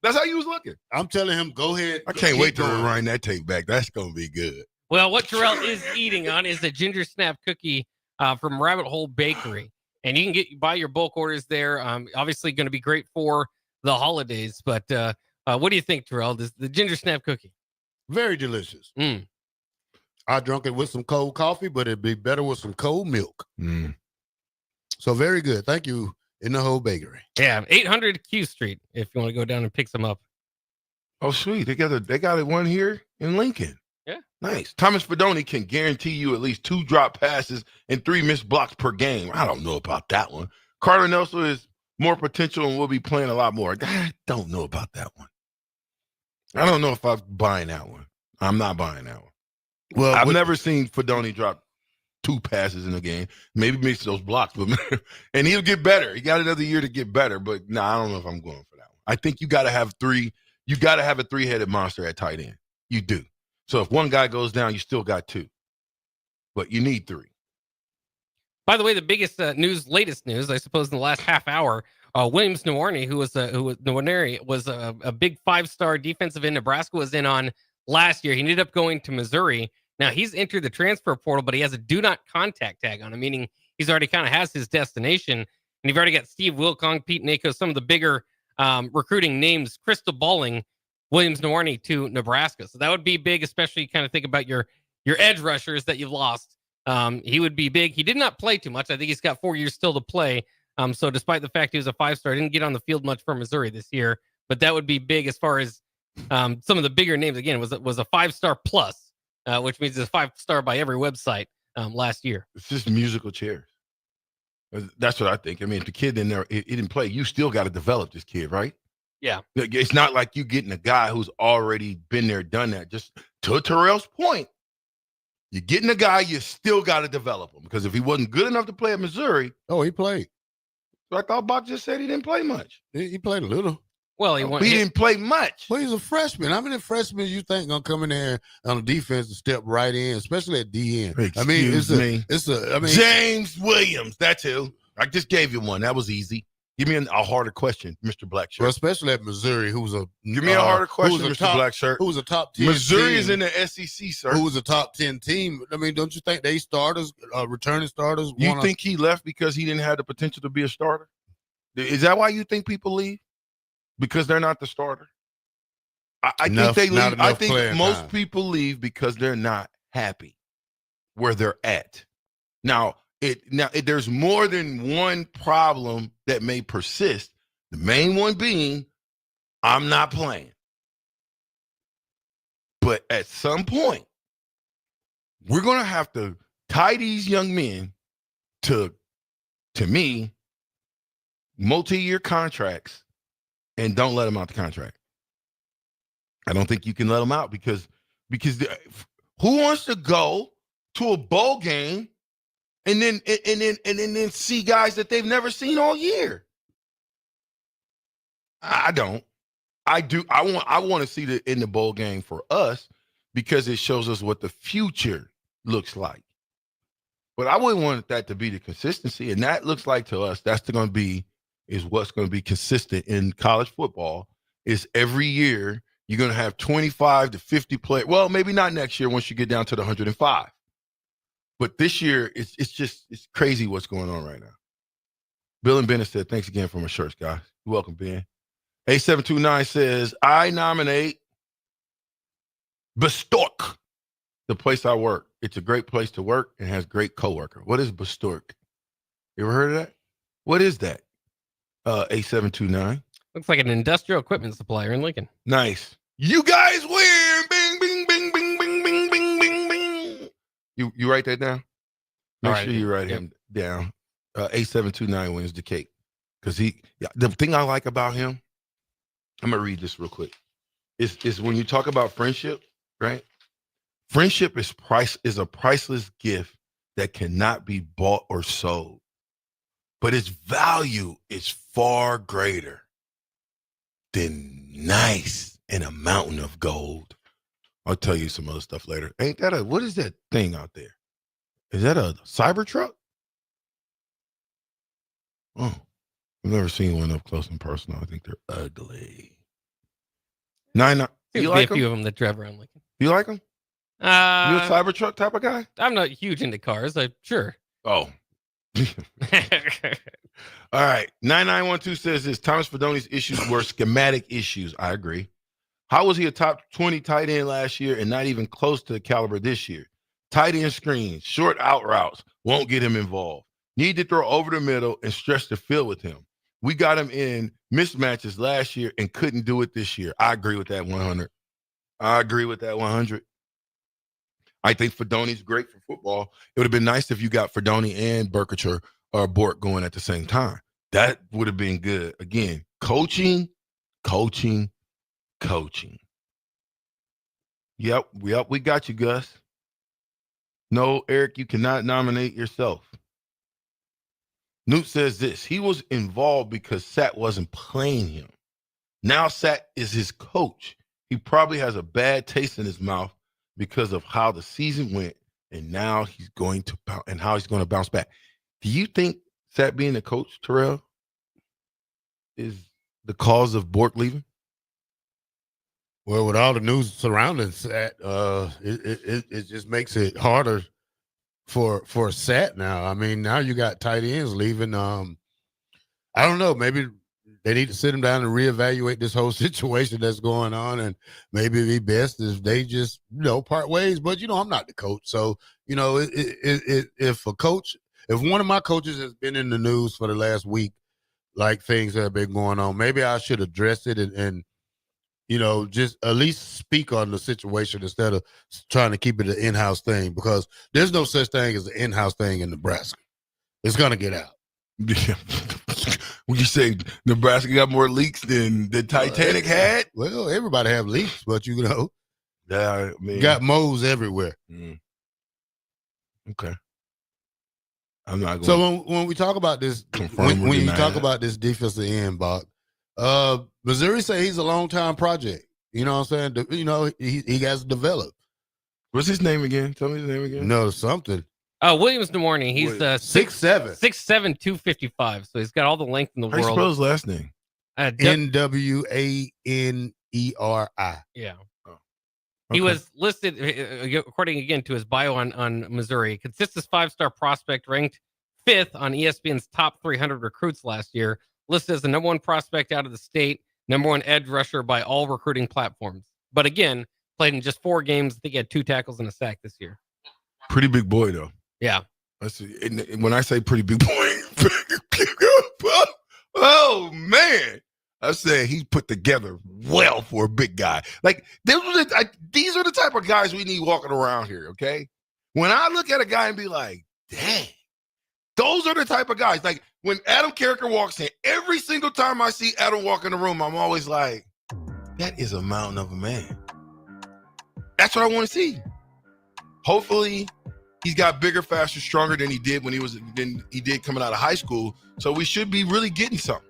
That's how you was looking. I'm telling him, go ahead. I can't wait to rewind that tape back. That's going to be good. Well, what Terrell is eating on is a ginger snap cookie from Rabbit Hole Bakery. And you can buy your bulk orders there. Obviously going to be great for the holidays. But what do you think, Terrell? The ginger snap cookie? Very delicious. I drunk it with some cold coffee, but it'd be better with some cold milk. So very good. Thank you, In the Whole Bakery. Yeah, 800 Q Street if you want to go down and pick some up. Oh, sweet. They got one here in Lincoln. Yeah. Nice. Thomas Fedoni can guarantee you at least 2 drop passes and 3 missed blocks per game. I don't know about that one. Carter Nelson is more potential and will be playing a lot more. I don't know about that one. I don't know if I'm buying that one. I'm not buying that one. Well, I've never seen Fedoni drop 2 passes in a game. Maybe miss those blocks, but and he'll get better. He got another year to get better, but I don't know if I'm going for that one. I think you got to have 3. You got to have a 3-headed monster at tight end. You do. So if one guy goes down, you still got 2, but you need 3. By the way, the biggest latest news, I suppose, in the last half hour, Williams Nwaneri, who was a big 5-star defensive end Nebraska was in on last year. He ended up going to Missouri. Now he's entered the transfer portal, but he has a do not contact tag on him, meaning he's already kind of has his destination. And you've already got Steve Wilcock, Pete Nako, some of the bigger recruiting names, crystal balling Williams Nwaneri to Nebraska. So that would be big, especially kind of think about your edge rushers that you've lost. He would be big. He did not play too much. I think he's got 4 years still to play. So despite the fact he was a 5-star, didn't get on the field much for Missouri this year, but that would be big as far as some of the bigger names. Again, was a 5-star plus, which means it's a 5-star by every website last year. It's just musical chairs. That's what I think. I mean, if the kid in there, he didn't play, you still got to develop this kid, right? Yeah. It's not like you getting a guy who's already been there, done that. Just to Terrell's point, you're getting a guy, you still got to develop him, because if he wasn't good enough to play at Missouri. Oh, he played. I thought Bach just said he didn't play much. He played a little. Well, he didn't play much. Well, he's a freshman. How many freshmen you think gonna come in there on the defense and step right in, especially at DN? James Williams. That's who. I just gave you one. That was easy. Give me a harder question, Mr. Blackshirt. Well, especially at Missouri, give me a harder question, Mr. Blackshirt. Who was a top 10 Missouri team, is in the SEC, sir. Who was a top 10 team? I mean, don't you think they starters, returning starters? You think he left because he didn't have the potential to be a starter? Is that why you think people leave? Because they're not the starter? I think they leave. I think most people leave because they're not happy where they're at. Now, there's more than one problem that may persist. The main one being, I'm not playing. But at some point, we're going to have to tie these young men to me, multi-year contracts, and don't let them out the contract. I don't think you can let them out because who wants to go to a bowl game and then see guys that they've never seen all year? I don't. I do. I want to see it in the bowl game for us because it shows us what the future looks like. But I wouldn't want that to be the consistency, and that looks like to us that's going to be what's going to be consistent in college football. Is every year you're going to have 25 to 50 players. Well, maybe not next year once you get down to the 105. But this year, it's crazy what's going on right now. Bill and Bennett said, thanks again for my shirts, guys. You're welcome, Ben. A729 says, I nominate Bestork, the place I work. It's a great place to work and has great coworker. What is Bestork? You ever heard of that? What is that? A729. Looks like an industrial equipment supplier in Lincoln. Nice. You guys win. Bing, bing, bing, bing, bing, bing, bing, bing, bing. You write that down? Make sure you write him down. A729 wins the cake. Because the thing I like about him, I'm going to read this real quick. Is when you talk about friendship, right? Friendship is a priceless gift that cannot be bought or sold. But its value is far greater than nice and a mountain of gold. I'll tell you some other stuff later. What is that thing out there? Is that a Cybertruck? Oh, I've never seen one up close and personal. I think they're ugly. You like a few of them that drive around Lincoln. You like them? You a Cybertruck type of guy? I'm not huge into cars. Sure. Oh. All right. 9912 says this. Thomas Fidoni's issues were schematic issues. I agree. How was he a top 20 tight end last year and not even close to the caliber this year? Tight end screens, short out routes won't get him involved. Need to throw over the middle and stretch the field with him. We got him in mismatches last year and couldn't do it this year. I agree with that 100. I agree with that 100. I think Fidoni's great for football. It would have been nice if you got Fidoni and Burkhardt or Bork going at the same time. That would have been good. Again, coaching. Yep, we got you, Gus. No, Eric, you cannot nominate yourself. Newt says this. He was involved because Sat wasn't playing him. Now Sat is his coach. He probably has a bad taste in his mouth because of how the season went, and now he's going to how he's going to bounce back. Do you think Sat being the coach, Terrell, is the cause of Bork leaving? Well, with all the news surrounding Sat, it just makes it harder for Sat now. I mean, now you got tight ends leaving. I don't know. Maybe they need to sit him down and reevaluate this whole situation that's going on, and maybe it'd be best if they just part ways. But I'm not the coach, so if one of my coaches has been in the news for the last week, like things that have been going on, maybe I should address it and just at least speak on the situation instead of trying to keep it an in-house thing, because there's no such thing as an in-house thing in Nebraska. It's going to get out. When you say Nebraska got more leaks than the Titanic had? Well, everybody have leaks, but yeah, I mean, you got moles everywhere. Okay. I'm not going. So when we talk about this, when you talk about this defensive end, Bach, Missouri say he's a long-time project. You know what I'm saying? He has developed. What's his name again? Tell me his name again. No, something. Williams Nemorny. He's 6'7", 6'7", 255. So he's got all the length in the world. How do you spell his last name? Nwaneri. Yeah. Oh. He was listed, according again to his bio on Missouri, consists as 5-star prospect, ranked 5th on ESPN's top 300 recruits last year, listed as the number 1 prospect out of the state, number 1 edge rusher by all recruiting platforms. But again, played in just 4 games. I think he had 2 tackles and a sack this year. Pretty big boy, though. Yeah. When I say pretty big boy, oh, man. I'm saying he's put together well for a big guy. Like, these are the type of guys we need walking around here, okay? When I look at a guy and be like, dang, those are the type of guys. Like, when Adam Carricker walks in, every single time I see Adam walk in the room, I'm always like, that is a mountain of a man. That's what I want to see. Hopefully, he's got bigger, faster, stronger than he did than he did coming out of high school. So we should be really getting something.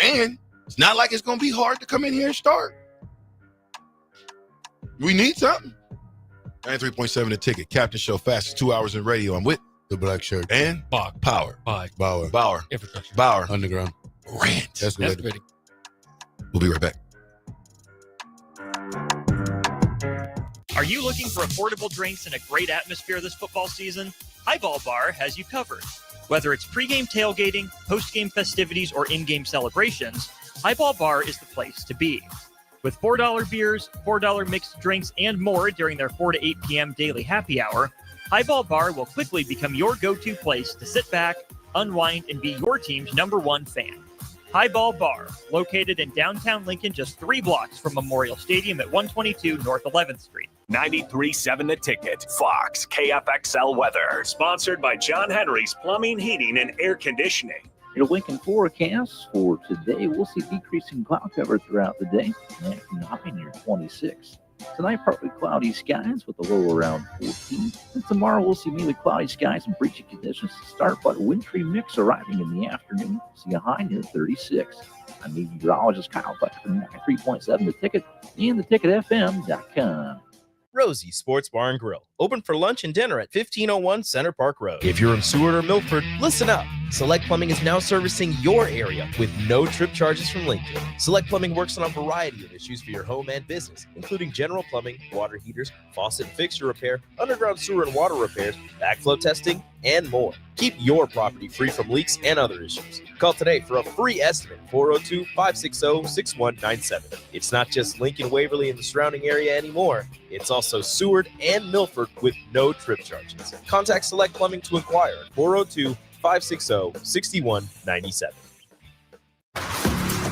And It's not like it's going to be hard to come in here and start. We need something. 93.7 The Ticket. Captain Show, fastest 2 hours in radio. I'm with the Black Shirt and Bach Power. Bauer. Infrastructure. Bauer. Underground. Rant. Escalator. We'll be right back. Are you looking for affordable drinks and a great atmosphere this football season? Highball Bar has you covered. Whether it's pregame tailgating, postgame festivities, or in-game celebrations, Highball Bar is the place to be. With $4 beers, $4 mixed drinks, and more during their 4 to 8 p.m. daily happy hour, Highball Bar will quickly become your go-to place to sit back, unwind, and be your team's #1 fan. Highball Bar, located in downtown Lincoln, just 3 blocks from Memorial Stadium at 122 North 11th Street. 93.7 The Ticket, Fox, KFXL weather. Sponsored by John Henry's Plumbing, Heating, and Air Conditioning. Your Lincoln forecast for today, we'll see decreasing cloud cover throughout the day. And high near 26. Tonight, partly cloudy skies with a low around 14. And tomorrow, we'll see mainly cloudy skies and breezy conditions to start, but a wintry mix arriving in the afternoon. See a high near 36. I'm meteorologist Kyle Fletcher from 93.7 The Ticket and theticketfm.com. Rosie's Sports Bar and Grill, open for lunch and dinner at 1501 Center Park Road. If you're in Seward or Milford, listen up. Select Plumbing is now servicing your area with no trip charges from Lincoln. Select Plumbing works on a variety of issues for your home and business, including general plumbing, water heaters, faucet and fixture repair, underground sewer and water repairs, backflow testing, and more. Keep your property free from leaks and other issues. Call today for a free estimate, 402-560-6197. It's not just Lincoln, Waverly, and the surrounding area anymore. It's also Seward and Milford with no trip charges. Contact Select Plumbing to inquire at 402-560-6197.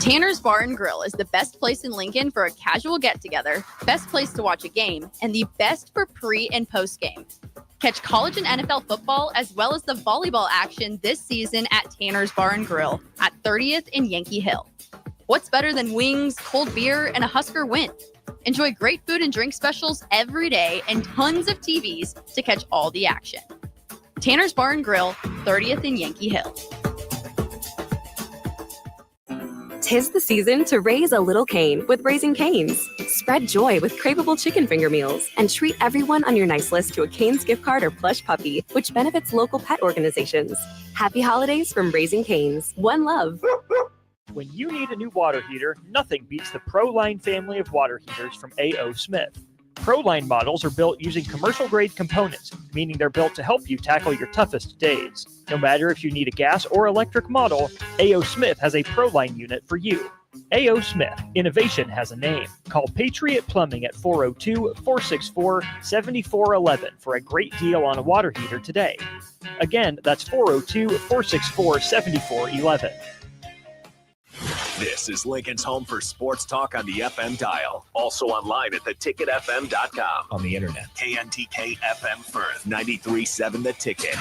Tanner's Bar and Grill is the best place in Lincoln for a casual get-together, best place to watch a game, and the best for pre- and post-game. Catch college and NFL football as well as the volleyball action this season at Tanner's Bar and Grill at 30th and Yankee Hill. What's better than wings, cold beer, and a Husker win? Enjoy great food and drink specials every day and tons of TVs to catch all the action. Tanner's Bar and Grill, 30th and Yankee Hill. 'Tis the season to raise a little Cane with Raising Cane's. Spread joy with craveable chicken finger meals and treat everyone on your nice list to a Cane's gift card or plush puppy, which benefits local pet organizations. Happy holidays from Raising Cane's. One love. When you need a new water heater, nothing beats the ProLine family of water heaters from A.O. Smith. ProLine models are built using commercial-grade components, meaning they're built to help you tackle your toughest days. No matter if you need a gas or electric model, A.O. Smith has a ProLine unit for you. A.O. Smith, innovation has a name. Call Patriot Plumbing at 402-464-7411 for a great deal on a water heater today. Again, that's 402-464-7411. This is Lincoln's home for sports talk on the FM dial. Also online at theticketfm.com. On the internet. KNTK FM Firth, 93.7 The Ticket.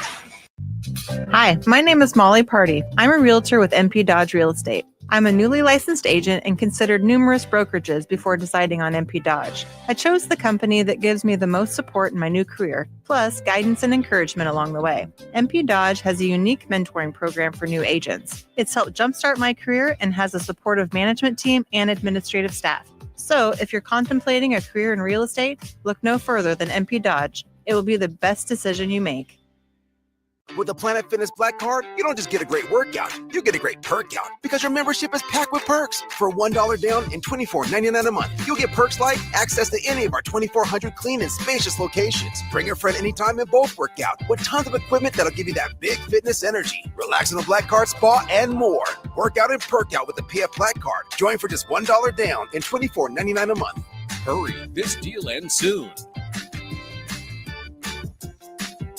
Hi, my name is Molly Party. I'm a realtor with MP Dodge Real Estate. I'm a newly licensed agent and considered numerous brokerages before deciding on MP Dodge. I chose the company that gives me the most support in my new career, plus guidance and encouragement along the way. MP Dodge has a unique mentoring program for new agents. It's helped jumpstart my career and has a supportive management team and administrative staff. So if you're contemplating a career in real estate, look no further than MP Dodge. It will be the best decision you make. With the Planet Fitness Black Card, you don't just get a great workout, you get a great perk out because your membership is packed with perks. For $1 down and $24.99 a month, you'll get perks like access to any of our 2,400 clean and spacious locations. Bring your friend anytime and both work out with tons of equipment that'll give you that big fitness energy. Relax in the Black Card spa and more. Work out and perk out with the PF Black Card. Join for just $1 down and $24.99 a month. Hurry, this deal ends soon.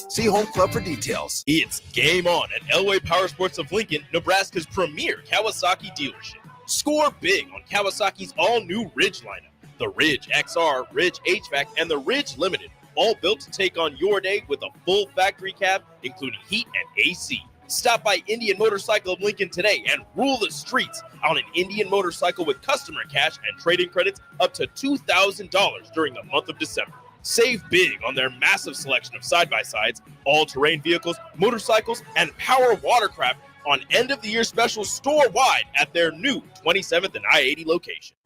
See Home Club for details. It's game on at Elway Power Sports of Lincoln, Nebraska's premier Kawasaki dealership. Score big on Kawasaki's all-new Ridge lineup. The Ridge XR, Ridge HVAC, and the Ridge Limited, all built to take on your day with a full factory cab, including heat and AC. Stop by Indian Motorcycle of Lincoln today and rule the streets on an Indian motorcycle with customer cash and trade-in credits up to $2,000 during the month of December. Save big on their massive selection of side-by-sides, all-terrain vehicles, motorcycles, and power watercraft, on end-of-the-year specials store-wide at their new 27th and I-80 location.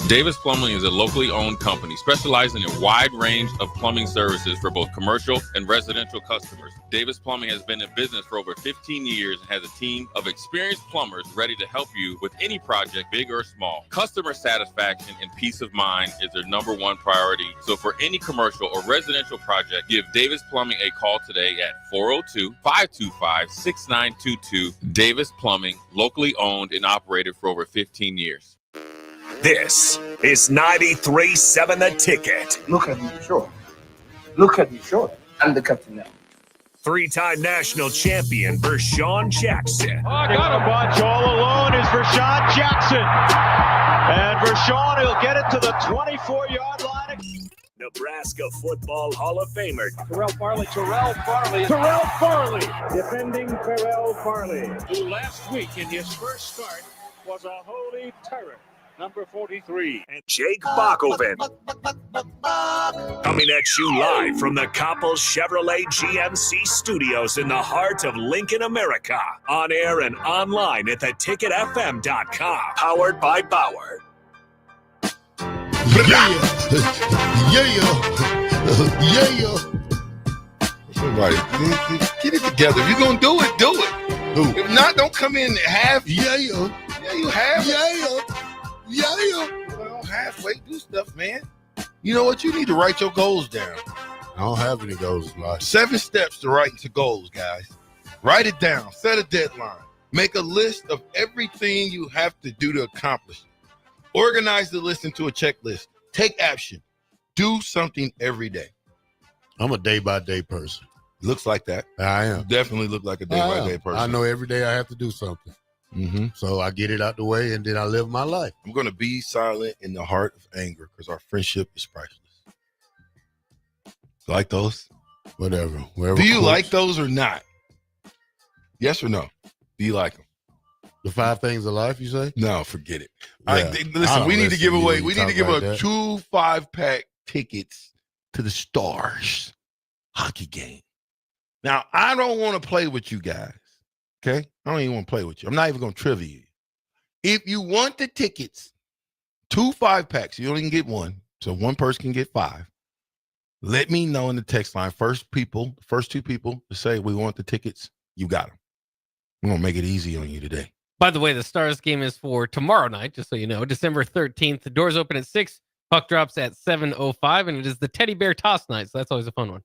Davis Plumbing is a locally owned company specializing in a wide range of plumbing services for both commercial and residential customers. Davis Plumbing has been in business for over 15 years and has a team of experienced plumbers ready to help you with any project, big or small. Customer satisfaction and peace of mind is their number one priority. So for any commercial or residential project, give Davis Plumbing a call today at 402-525-6922. Davis Plumbing, locally owned and operated for over 15 years. This is 93.7 The Ticket. Look at me, sure. Look at me, sure. I'm the captain now. Three-time national champion Vershawn Jackson. Oh, I got a bunch. All alone is Vershawn Jackson. And Vershawn will get it to the 24-yard line. Nebraska Football Hall of Famer Terrell Farley, Defending Terrell Farley, who last week in his first start was a holy terror. Number 43. And Jake Bakoven. Coming at you live from the Coppels Chevrolet GMC studios in the heart of Lincoln, America. On air and online at theticketfm.com. Powered by Bauer. Somebody, get it together. If you're going to do it, do it. If not, don't come in half. You half. Well, halfway do stuff, man. You know what? You need to write your goals down. I don't have any goals in life. 7 steps to writing to goals, guys. Write it down. Set a deadline. Make a list of everything you have to do to accomplish it. Organize the list into a checklist. Take action. Do something every day. I'm a day-by-day person. Looks like that. I am. You definitely look like a day-by-day person. I know every day I have to do something. Mm-hmm. So I get it out the way, and then I live my life. I'm going to be silent in the heart of anger because our friendship is priceless. Like those? Whatever. Do you like those or not? Yes or no? Do you like them? The 5 things of life, you say? No, forget it. Yeah. Listen, we need to give away. We need to give like away 2 5-pack tickets to the Stars hockey game. Now, I don't want to play with you guys. Okay? I don't even want to play with you. I'm not even going to trivia you. If you want the tickets, 2 5-packs, you only can get 1. So one person can get 5. Let me know in the text line. First 2 people to say we want the tickets, you got them. I'm going to make it easy on you today. By the way, the Stars game is for tomorrow night, just so you know, December 13th. The doors open at 6, puck drops at 7:05, and it is the Teddy Bear Toss night, so that's always a fun one.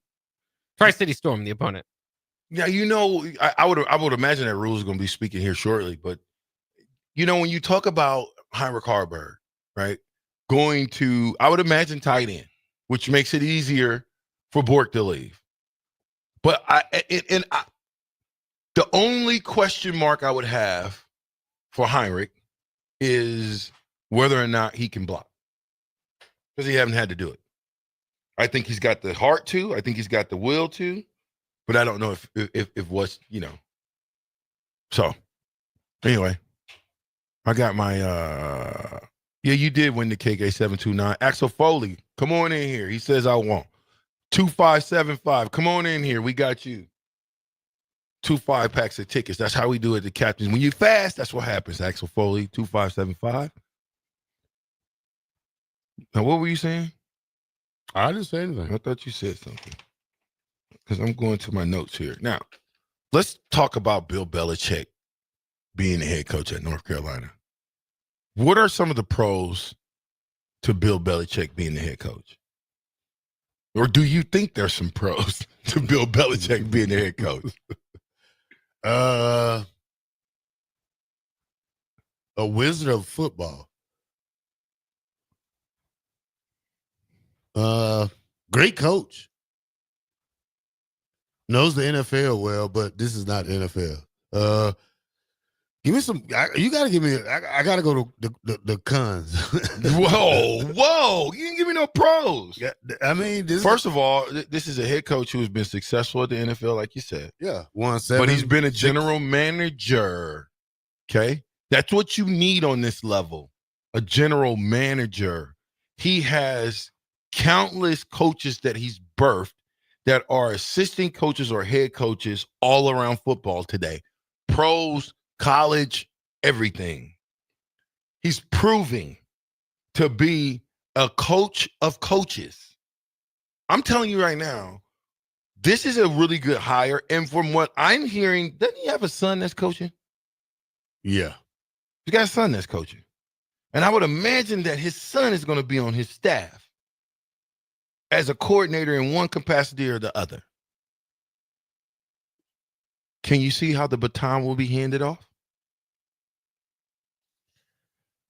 Tri-City Storm, the opponent. Yeah, you know, I would imagine that Rule is going to be speaking here shortly, but you know, when you talk about Heinrich Haarberg, right, going to, I would imagine tight end, which makes it easier for Bork to leave. But the only question mark I would have for Heinrich is whether or not he can block, because he haven't had to do it. I think he's got the heart to. I think he's got the will to. But I don't know if what's, you know. So, anyway, I got my, yeah, you did win the KK729. Axel Foley, come on in here. He says I won't. 2575, come on in here. We got you. 2 5-packs of tickets. That's how we do it, the captains. When you fast, that's what happens. Axel Foley, 2575. Now, what were you saying? I didn't say anything. I thought you said something. Because I'm going to my notes here. Now, let's talk about Bill Belichick being the head coach at North Carolina. What are some of the pros to Bill Belichick being the head coach? Or do you think there's some pros to Bill Belichick being the head coach? A wizard of football. Great coach. Knows the NFL well, but this is not the NFL. Give me some. You got to give me. I got to go to the cons. Whoa! You didn't give me no pros. Yeah, I mean, first of all, this is a head coach who has been successful at the NFL, like you said. Yeah, won 7. But he's been a general manager. Okay, that's what you need on this level. A general manager. He has countless coaches that he's birthed that are assistant coaches or head coaches all around football today. pros, college, everything. He's proving to be a coach of coaches. I'm telling you right now, this is a really good hire. And from what I'm hearing, doesn't he have a son that's coaching? Yeah. He's got a son that's coaching. And I would imagine that his son is going to be on his staff as a coordinator in one capacity or the other. Can you see how the baton will be handed off?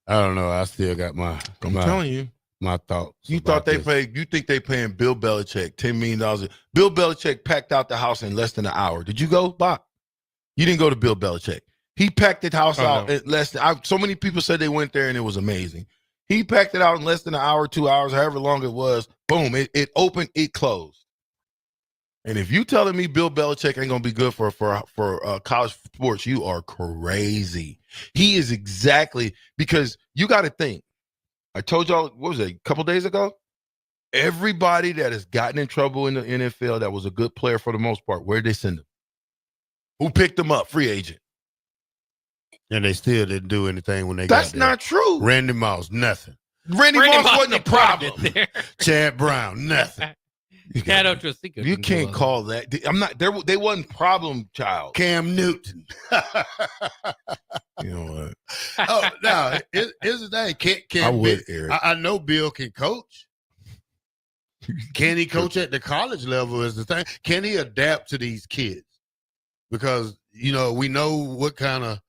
I don't know. I still got I'm telling you. My thoughts. You think they paying Bill Belichick $10 million? Bill Belichick packed out the house in less than an hour. Did you go, Bach? You didn't go to Bill Belichick. He packed the house out in less than. So many people said they went there and it was amazing. He packed it out in less than an hour, 2 hours, however long it was. Boom! It opened, it closed. And if you telling me Bill Belichick ain't gonna be good for college sports, you are crazy. He is exactly, because you got to think. I told y'all, what was it, a couple days ago? Everybody that has gotten in trouble in the NFL that was a good player for the most part, where'd they send them? Who picked them up? Free agent. And they still didn't do anything when they got there. That's not true. Randy Moss, nothing. Randy Moss wasn't a problem. Chad Brown, nothing. You can't call that. I'm not. They wasn't problem child. Cam Newton. You know what? Oh no! Here's the thing. I would, Eric. I know Bill can coach. Can he coach at the college level? Is the thing. Can he adapt to these kids? Because we know what kind of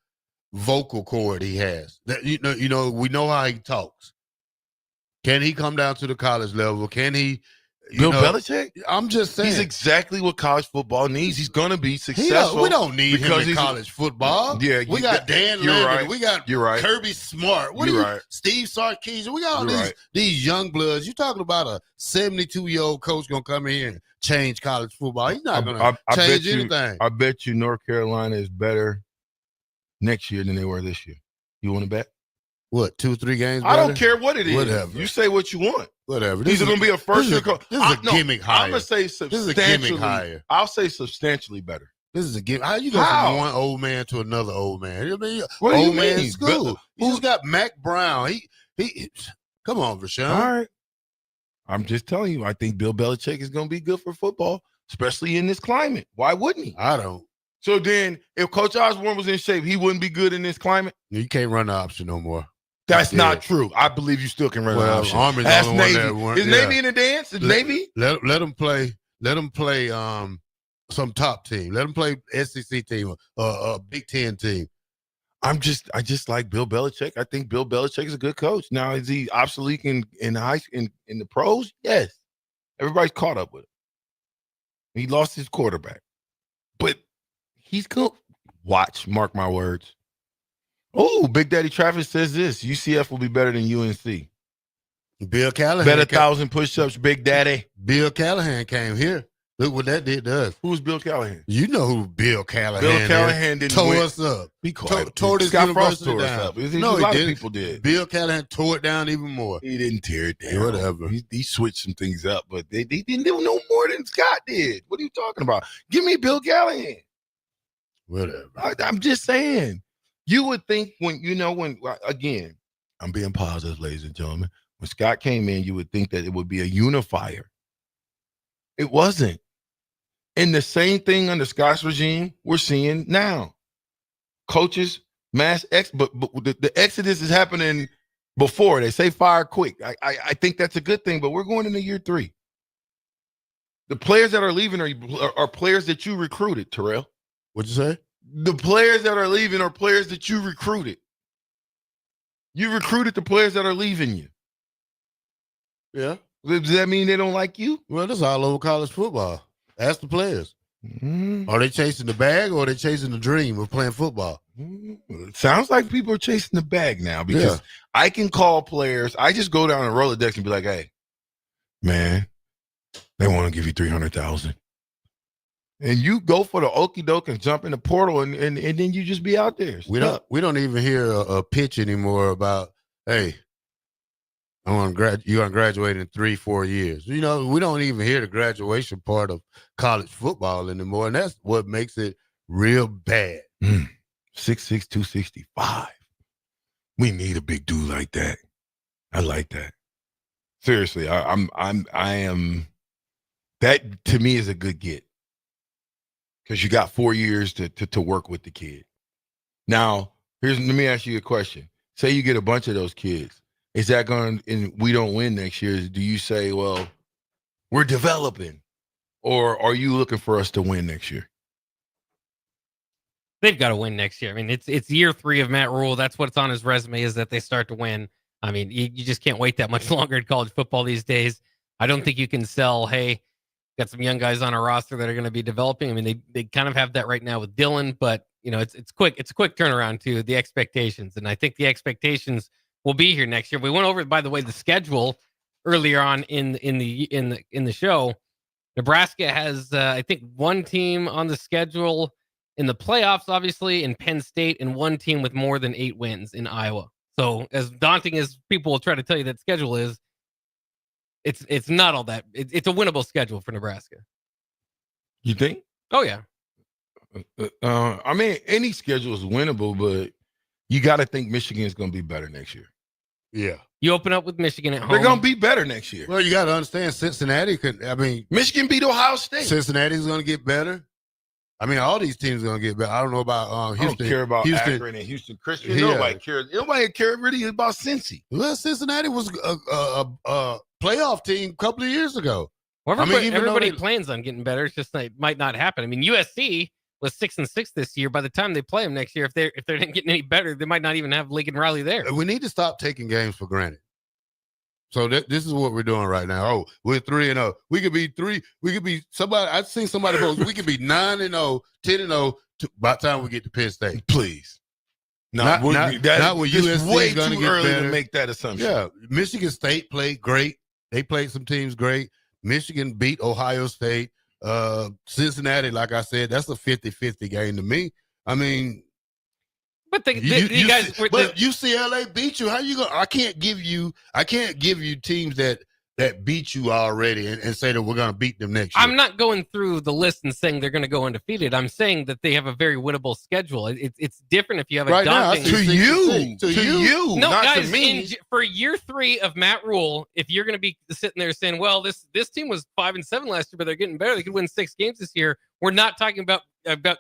vocal cord he has. That we know how he talks. Can he come down to the college level? Can he? Bill Belichick? I'm just saying. He's exactly what college football needs. He's going to be successful. We don't need him in college football. Yeah, we got Dan Levin. Right. We got Kirby Smart. Steve Sarkisian. We got all these young bloods. You're talking about a 72-year-old coach going to come in here and change college football. He's not going to change anything. I bet you North Carolina is better next year than they were this year. You want to bet? What, 2-3 games better? I don't care what it is. Whatever. You say what you want. Whatever. He's going to be a first-year coach. This is a gimmick hire. I'm going to say substantially. This is a gimmick hire. I'll say substantially better. This is a gimmick. How you go from one old man to another old man? What do you old man mean? School. Who's got Mac Brown? He. Come on, Rashawn. All right. I'm just telling you. I think Bill Belichick is going to be good for football, especially in this climate. Why wouldn't he? I don't. So then, if Coach Osborne was in shape, he wouldn't be good in this climate? You can't run the option no more. That's not true. I believe you still can run the option. Army's That's the only Navy. one that Is Navy in the dance? Is Navy? Let them play. Let them play some top team. Let them play SEC team, a Big Ten team. I just like Bill Belichick. I think Bill Belichick is a good coach. Now, is he obsolete in the pros? Yes. Everybody's caught up with him. He lost his quarterback. But he's good. Watch, mark my words. Oh, Big Daddy Travis says this. UCF will be better than UNC. Bill Callahan. Bet 1,000 push-ups, Big Daddy. Bill Callahan came here. Look what that did to us. Who's Bill Callahan? You know who Bill Callahan Bill Callahan didn't tore win. us up. Be quiet. Tore this Scott Frost university tore us down. up. No, a lot he of didn't. people did. Bill Callahan tore it down even more. He didn't tear it down. Whatever. He switched some things up, but they didn't do no more than Scott did. What are you talking about? Give me Bill Callahan. Whatever. I'm just saying. You would think again, I'm being positive, ladies and gentlemen. When Scott came in, you would think that it would be a unifier. It wasn't. And the same thing under Scott's regime we're seeing now. Coaches, but the exodus is happening before. They say fire quick. I think that's a good thing, but we're going into year 3. The players that are leaving are players that you recruited, Terrell. What'd you say? The players that are leaving are players that you recruited. You recruited the players that are leaving you. Yeah. Does that mean they don't like you? Well, that's all over college football. Ask the players. Mm-hmm. Are they chasing the bag or are they chasing the dream of playing football? Mm-hmm. It sounds like people are chasing the bag now because I can call players. I just go down and Rolodex and be like, hey, man, they want to give you $300,000. And you go for the okie doke and jump in the portal, and then you just be out there. We don't even hear a pitch anymore about, hey, you're gonna graduate in 3-4 years. We don't even hear the graduation part of college football anymore, and that's what makes it real bad. 6'6", 265. We need a big dude like that. I like that. Seriously, I am. That to me is a good get because you got 4 years to work with the kid. Now, let me ask you a question. Say you get a bunch of those kids. Is that going and we don't win next year? Do you say, well, we're developing, or are you looking for us to win next year? They've got to win next year. I mean, it's year 3 of Matt Rule. That's what's on his resume is that they start to win. I mean, you just can't wait that much longer in college football these days. I don't think you can sell, hey, got some young guys on our roster that are going to be developing. I mean, they kind of have that right now with Dylan, but it's quick. It's a quick turnaround to the expectations, and I think the expectations will be here next year. We went over, by the way, the schedule earlier on in the show. Nebraska has, I think, one team on the schedule in the playoffs, obviously, in Penn State, and one team with more than 8 wins in Iowa. So as daunting as people will try to tell you that schedule is, it's not all that. It's a winnable schedule for Nebraska. You think? Oh, yeah. I mean, any schedule is winnable, but you got to think Michigan is going to be better next year. Yeah. You open up with Michigan at home. They're going to be better next year. Well, you got to understand Cincinnati Michigan beat Ohio State. Cincinnati's going to get better. I mean, all these teams are going to get better. I don't know about Houston. I don't care about Akron and Houston Christian. Yeah. Nobody cares. Nobody cares really about Cincy. Well, Cincinnati was a playoff team a couple of years ago. Well, everybody plans on getting better. It's just it might not happen. I mean, USC was 6-6 this year. By the time they play them next year, if they're not getting any better, they might not even have Lincoln Riley there. We need to stop taking games for granted. So this is what we're doing right now. Oh, we're 3-0. We could be 3. We could be somebody. I've seen somebody post. We could be 9-0, 10-0 by the time we get to Penn State. Please. Not when USC way is going to too get early better. to make that assumption. Yeah, Michigan State played great. They played some teams great. Michigan beat Ohio State. Cincinnati, like I said, that's a 50-50 game to me. I mean, but you guys, UCLA beat you. How you going? I can't give you teams that beat you already and say that we're going to beat them next year. I'm not going through the list and saying they're going to go undefeated. I'm saying that they have a very winnable schedule. It's different if you have a right daunting. Now, to you, no, not guys. to me. For year 3 of Matt Rule, if you're going to be sitting there saying, "Well, this team was 5-7 last year, but they're getting better. They could win 6 games this year," we're not talking about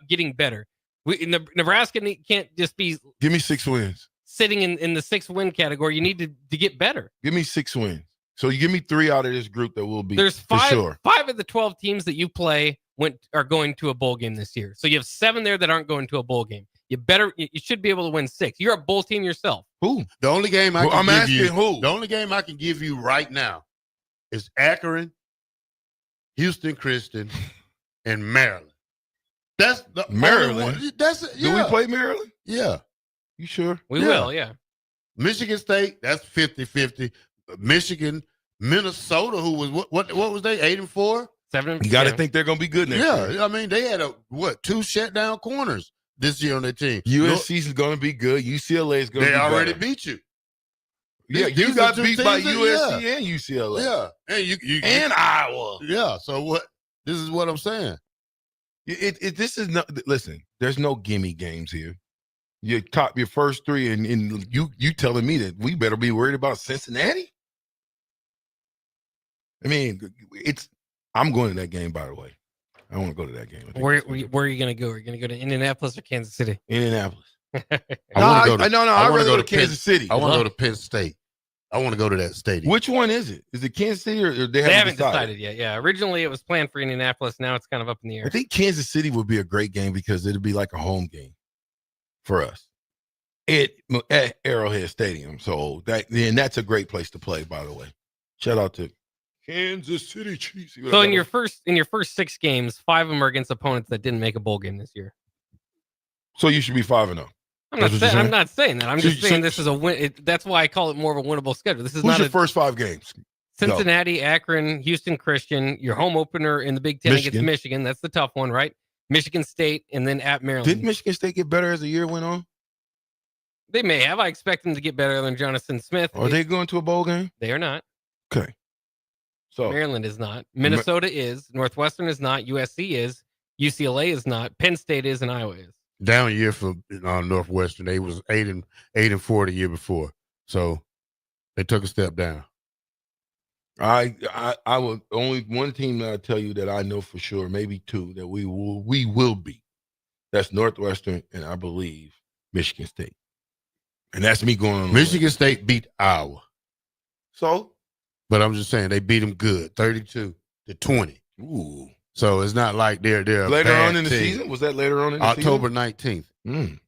getting better. Nebraska can't just be. Give me 6 wins. Sitting in the 6-win category, you need to get better. Give me 6 wins. So you give me 3 out of this group that will be. There's for sure. 5 of the 12 teams that you play are going to a bowl game this year. So you have 7 there that aren't going to a bowl game. You should be able to win 6. You're a bowl team yourself. Who? The only game I'm asking who? The only game I can give you right now is Akron, Houston Christian, and Maryland. That's the Maryland. Do we play Maryland? Yeah. You sure? We will, yeah. Michigan State, that's 50-50. Michigan, Minnesota, who was what was they? 8-4? 7. You got to think they're going to be good next year. Yeah, I mean they had 2 shutdown corners this year on their team. USC is going to be good. UCLA is going to be They already better. beat you. Yeah, you got beat by USC and UCLA. Yeah, and you and Iowa. Yeah. So what? This is what I'm saying. This is not. Listen, there's no gimme games here. You top your first 3, and you telling me that we better be worried about Cincinnati? I mean, I'm going to that game, by the way. I want to go to that game. Where are you going to go? Are you going to go to Indianapolis or Kansas City? Indianapolis. I want to go to Kansas City. I want to go to Penn State. I want to go to that stadium. Which one is it? Is it Kansas City or they haven't decided yet? Yeah, originally it was planned for Indianapolis. Now it's kind of up in the air. I think Kansas City would be a great game because it'd be like a home game for us at Arrowhead Stadium. So that's a great place to play. By the way, shout out to Kansas City Chiefs. So in your first 6 games, 5 of them are against opponents that didn't make a bowl game this year. So you should be 5-0. I'm not saying that. I'm just saying this is a win. That's why I call it more of a winnable schedule. This is Who's not your first 5 games? Cincinnati, Akron, Houston Christian, your home opener in the Big Ten against Michigan. That's the tough one, right? Michigan State, and then at Maryland. Didn't Michigan State get better as the year went on? They may have. I expect them to get better than Jonathan Smith. Are they going to a bowl game? They are not. Okay. So Maryland is not. Minnesota is. Northwestern is not. USC is. UCLA is not. Penn State is, and Iowa is. Down year for Northwestern. They was 8-4 the year before, so they took a step down. I would only one team that I tell you that I know for sure, maybe two, that we will beat. That's Northwestern and I believe Michigan State. And that's me going on. Michigan State beat Iowa. So? But I'm just saying they beat them good, 32-20. Ooh. So it's not like they're later on in the team. season. Was that later on in the October season? 19th?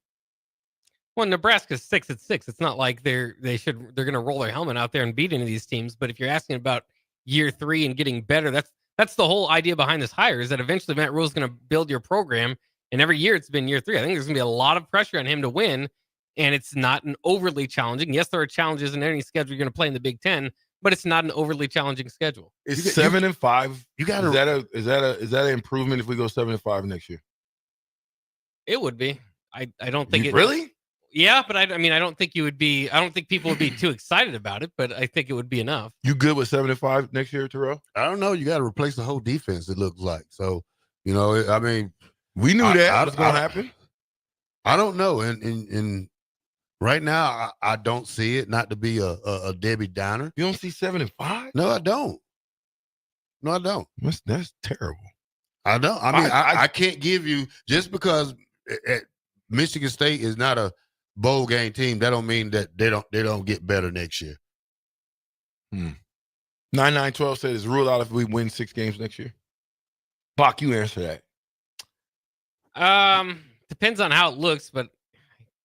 Well, Nebraska's 6-6. It's not like they're going to roll their helmet out there and beat any of these teams. But if you're asking about year 3 and getting better, that's the whole idea behind this hire, is that eventually Matt Rhule is going to build your program, and every year it's been year 3. I think there's going to be a lot of pressure on him to win, and it's not an overly challenging. Yes, there are challenges in any schedule you're going to play in the Big Ten, but it's not an overly challenging schedule. It's 7-5. You got is that an improvement if we go 7-5 next year? It would be. I don't think it really. Yeah, but I don't think you would be. I don't think people would be too excited about it, but I think it would be enough. You good with 7-5 next year, Terrell? I don't know. You got to replace the whole defense. It looks like so. You know, I mean, we knew that was going to happen. I don't know, and right now I don't see it. Not to be a Debbie Downer. You don't see 7-5? No, I don't. No, I don't. That's terrible. I don't. I mean, I can't give you just because Michigan State is not a bowl game team. That don't mean that they don't get better next year. 9912 said it's ruled out if we win 6 games next year. Bach, you answer that. Depends on how it looks, but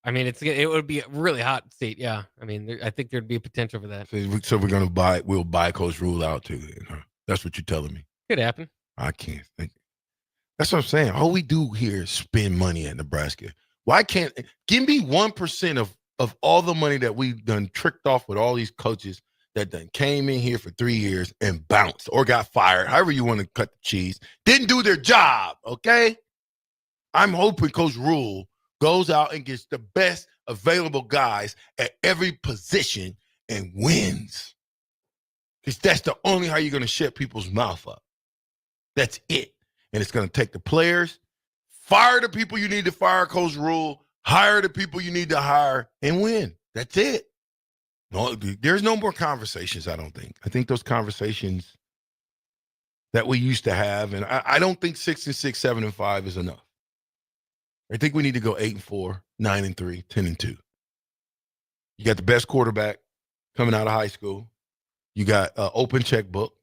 I mean, it would be a really hot seat. Yeah, I mean, I think there'd be a potential for that. So we'll buy Coach Rhule out too. That's what you're telling me. Could happen. I can't think. That's what I'm saying. All we do here is spend money at Nebraska. Why can't give me 1% of all the money that we've done tricked off with all these coaches that done came in here for 3 years and bounced or got fired, however you want to cut the cheese, didn't do their job, okay? I'm hoping Coach Rhule goes out and gets the best available guys at every position and wins. Because that's the only how you're going to shut people's mouth up. That's it. And it's going to take the players, fire the people you need to fire, Coach Rhule, hire the people you need to hire, and win. That's it. No, there's no more conversations, I don't think. I think those conversations that we used to have, and I don't think 6-6, 7-5 is enough. I think we need to go 8-4, 9-3, 10-2. You got the best quarterback coming out of high school. You got an open checkbook.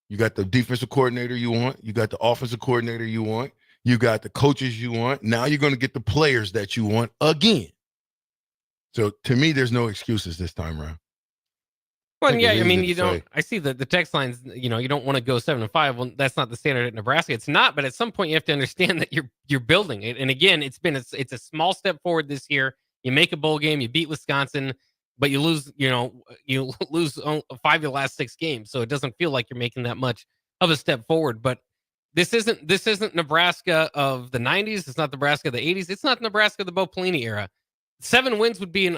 You got the defensive coordinator you want. You got the offensive coordinator you want. You got the coaches you want. Now you're going to get the players that you want again. So to me, there's no excuses this time around. Well, yeah, I mean, you don't. I see the text lines. You know, you don't want to go 7-5. Well, that's not the standard at Nebraska. It's not. But at some point, you have to understand that you're building it. And again, it's a small step forward this year. You make a bowl game, you beat Wisconsin, but you lose. You lose 5 of the last 6 games. So it doesn't feel like you're making that much of a step forward. But this isn't Nebraska of the 90s. It's not Nebraska of the 80s. It's not Nebraska of the Bo Pelini era. 7 wins would be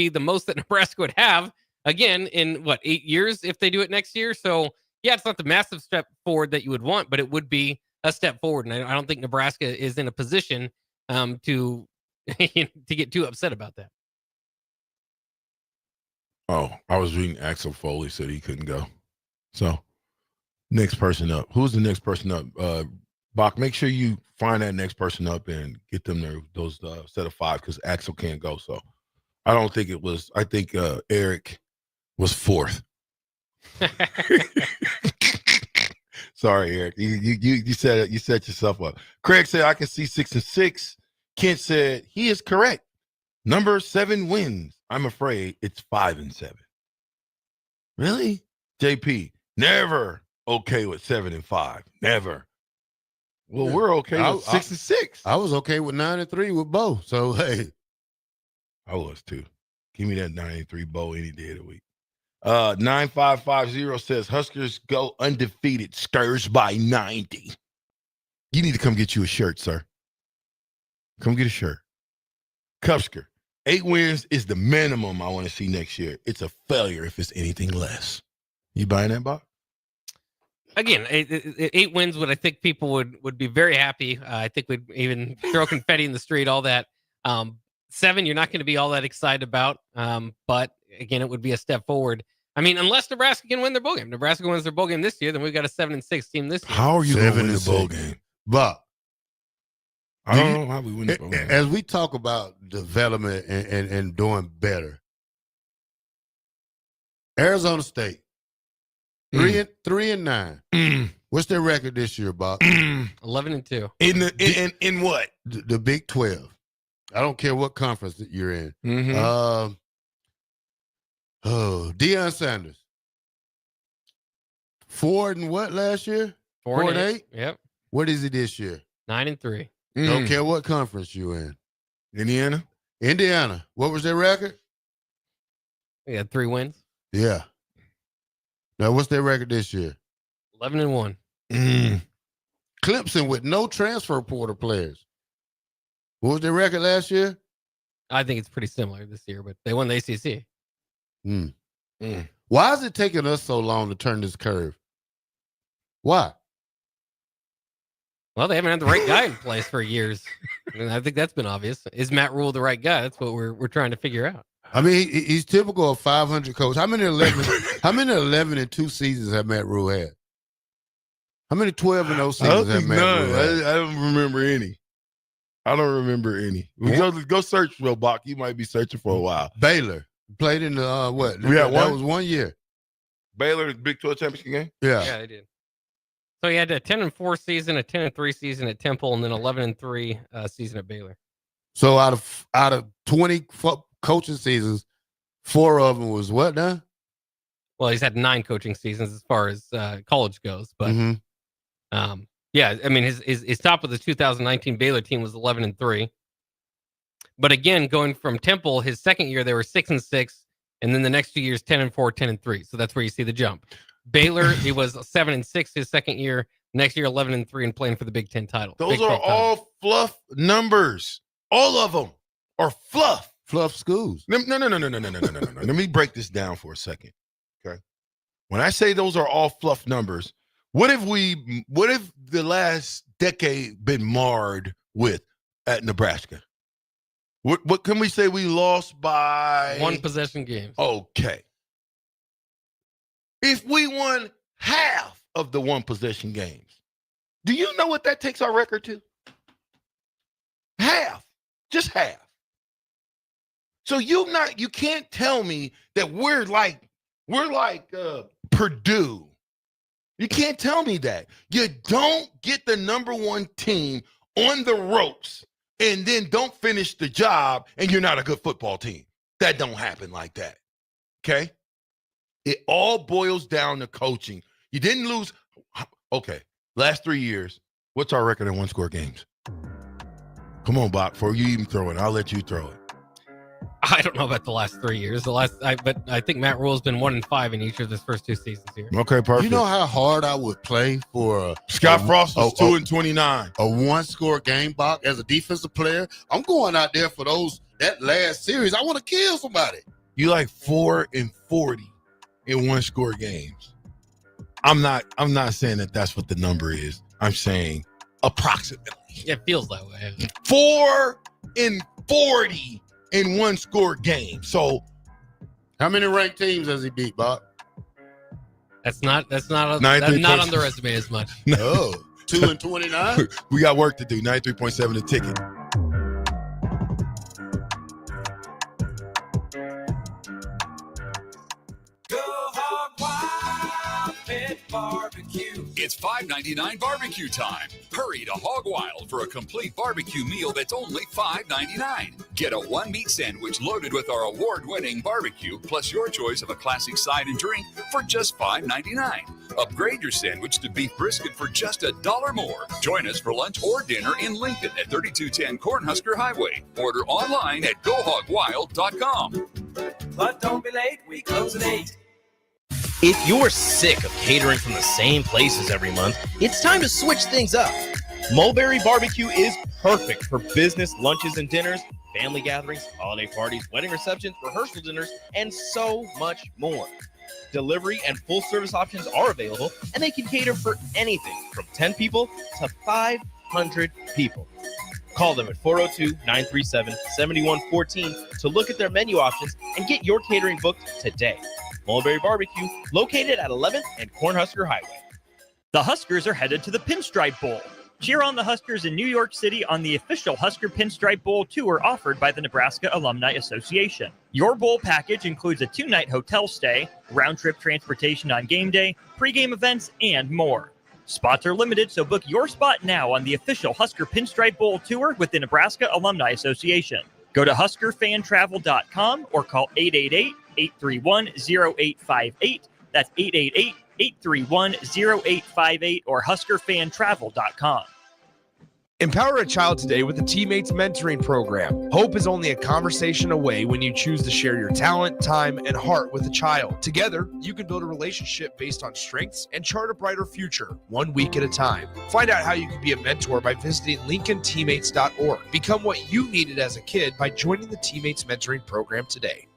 the most that Nebraska would have. Again, in 8 years if they do it next year. So, yeah, it's not the massive step forward that you would want, but it would be a step forward. And I don't think Nebraska is in a position to get too upset about that. Oh, I was reading Axel Foley said he couldn't go. So, next person up. Who's the next person up? Bach, make sure you find that next person up and get them those set of 5 because Axel can't go. So, I don't think it was. I think Eric was 4th. Sorry, Eric. You said it. You set yourself up. Craig said I can see 6-6. Kent said he is correct. Number 7 wins. I'm afraid it's 5-7. Really? JP, never okay with 7-5. Never. Well, we're okay with 6-6. I was okay with 9-3 with Bo. So hey. I was too. Give me that 9-3 Bo any day of the week. 9550 says Huskers go undefeated, Skurs by 90. You need to come get you a shirt, sir. Come get a shirt. Kupsker, 8 wins is the minimum I want to see next year. It's a failure if it's anything less. You buying that, Bob? Again, 8 wins would, I think people would be very happy. I think we'd even throw confetti in the street, all that. 7, you're not going to be all that excited about. But again, it would be a step forward. I mean, unless Nebraska can win their bowl game. Nebraska wins their bowl game this year, then we've got a 7-6 team this year. How are you going to win the bowl game? But I don't know how we win the bowl game. As we talk about development and doing better, Arizona State, 3-9. What's their record this year, Bob? 11-2. In what? The Big 12. I don't care what conference that you're in. Deion Sanders. 4 and what last year? 4 and 8. Yep. What is he this year? 9-3. Don't care what conference you in. Indiana. What was their record? They had 3 wins. Yeah. Now, what's their record this year? 11-1. Clemson with no transfer portal players. What was their record last year? I think it's pretty similar this year, but they won the ACC. Why is it taking us so long to turn this curve? Why? Well, they haven't had the right guy in place for years. And I think that's been obvious. Is Matt Rule the right guy? That's what we're trying to figure out. I mean, he's typical of 500 coach. How many 11 and 2 seasons have Matt Rule had? How many 12 and 0 seasons have Matt Rule had? I don't remember any. Go search, Bach. You might be searching for a while. Baylor played in the what? That was 1 year. Baylor Big 12 championship game. Yeah, they did. So he had a 10-4 season, a 10-3 season at Temple, and then 11-3 season at Baylor. So out of 20 coaching seasons, 4 of them was what now? Well, he's had 9 coaching seasons as far as college goes, but yeah, I mean his top of the 2019 Baylor team was 11-3. But again, going from Temple, his second year they were 6-6, and then the next 2 years 10-4, 10-3. So that's where you see the jump. Baylor, he was 7-6 his second year. Next year, 11-3 and playing for the Big Ten title. Those are all fluff numbers. All of them are fluff. Fluff schools. No. Let me break this down for a second. Okay. When I say those are all fluff numbers, what if the last decade been marred with at Nebraska? What can we say we lost by? 1 possession games. Okay. If we won half of the 1 possession games, do you know what that takes our record to? Half. Just half. So you can't tell me that we're like Purdue. You can't tell me that. You don't get the number 1 team on the ropes and then don't finish the job and you're not a good football team. That don't happen like that. Okay? It all boils down to coaching. You didn't lose. Okay. Last 3 years, what's our record in 1-score games? Come on, Bach, before you even throw it, I'll let you throw it. I don't know about the last 3 years. But I think Matt Rule's been 1-5 in each of his first 2 seasons here. Okay, perfect. You know how hard I would play for Scott Frost was 2-29. A 1-score game, Bach, as a defensive player. I'm going out there for that last series. I want to kill somebody. You like 4-40 in 1-score games. I'm not saying that that's what the number is. I'm saying approximately. It feels that way. 4-40 in 1-score games. So how many ranked teams has he beat, Bob? That's not on the resume as much. No. 2-29. We got work to do. 93.7 the ticket. It's $5.99 barbecue time. Hurry to Hog Wild for a complete barbecue meal that's only $5.99. Get a 1-meat sandwich loaded with our award-winning barbecue, plus your choice of a classic side and drink for just $5.99. Upgrade your sandwich to beef brisket for just $1 more. Join us for lunch or dinner in Lincoln at 3210 Cornhusker Highway. Order online at GoHogWild.com. But don't be late, we close at 8. If you're sick of catering from the same places every month, it's time to switch things up. Mulberry Barbecue is perfect for business lunches and dinners, family gatherings, holiday parties, wedding receptions, rehearsal dinners, and so much more. Delivery and full service options are available, and they can cater for anything from 10 people to 500 people. Call them at 402-937-7114 to look at their menu options and get your catering booked today. Mulberry Barbecue, located at 11th and Cornhusker Highway. The Huskers are headed to the Pinstripe Bowl. Cheer on the Huskers in New York City on the official Husker Pinstripe Bowl tour offered by the Nebraska Alumni Association. Your bowl package includes a 2-night hotel stay, round-trip transportation on game day, pregame events, and more. Spots are limited, so book your spot now on the official Husker Pinstripe Bowl tour with the Nebraska Alumni Association. Go to huskerfantravel.com or call 888-831-0858. That's 888-831-0858 or huskerfantravel.com. Empower a child today with the Teammates Mentoring Program. Hope is only a conversation away when you choose to share your talent, time, and heart with a child. Together, you can build a relationship based on strengths and chart a brighter future, 1 week at a time. Find out how you can be a mentor by visiting LincolnTeammates.org. Become what you needed as a kid by joining the Teammates Mentoring Program today.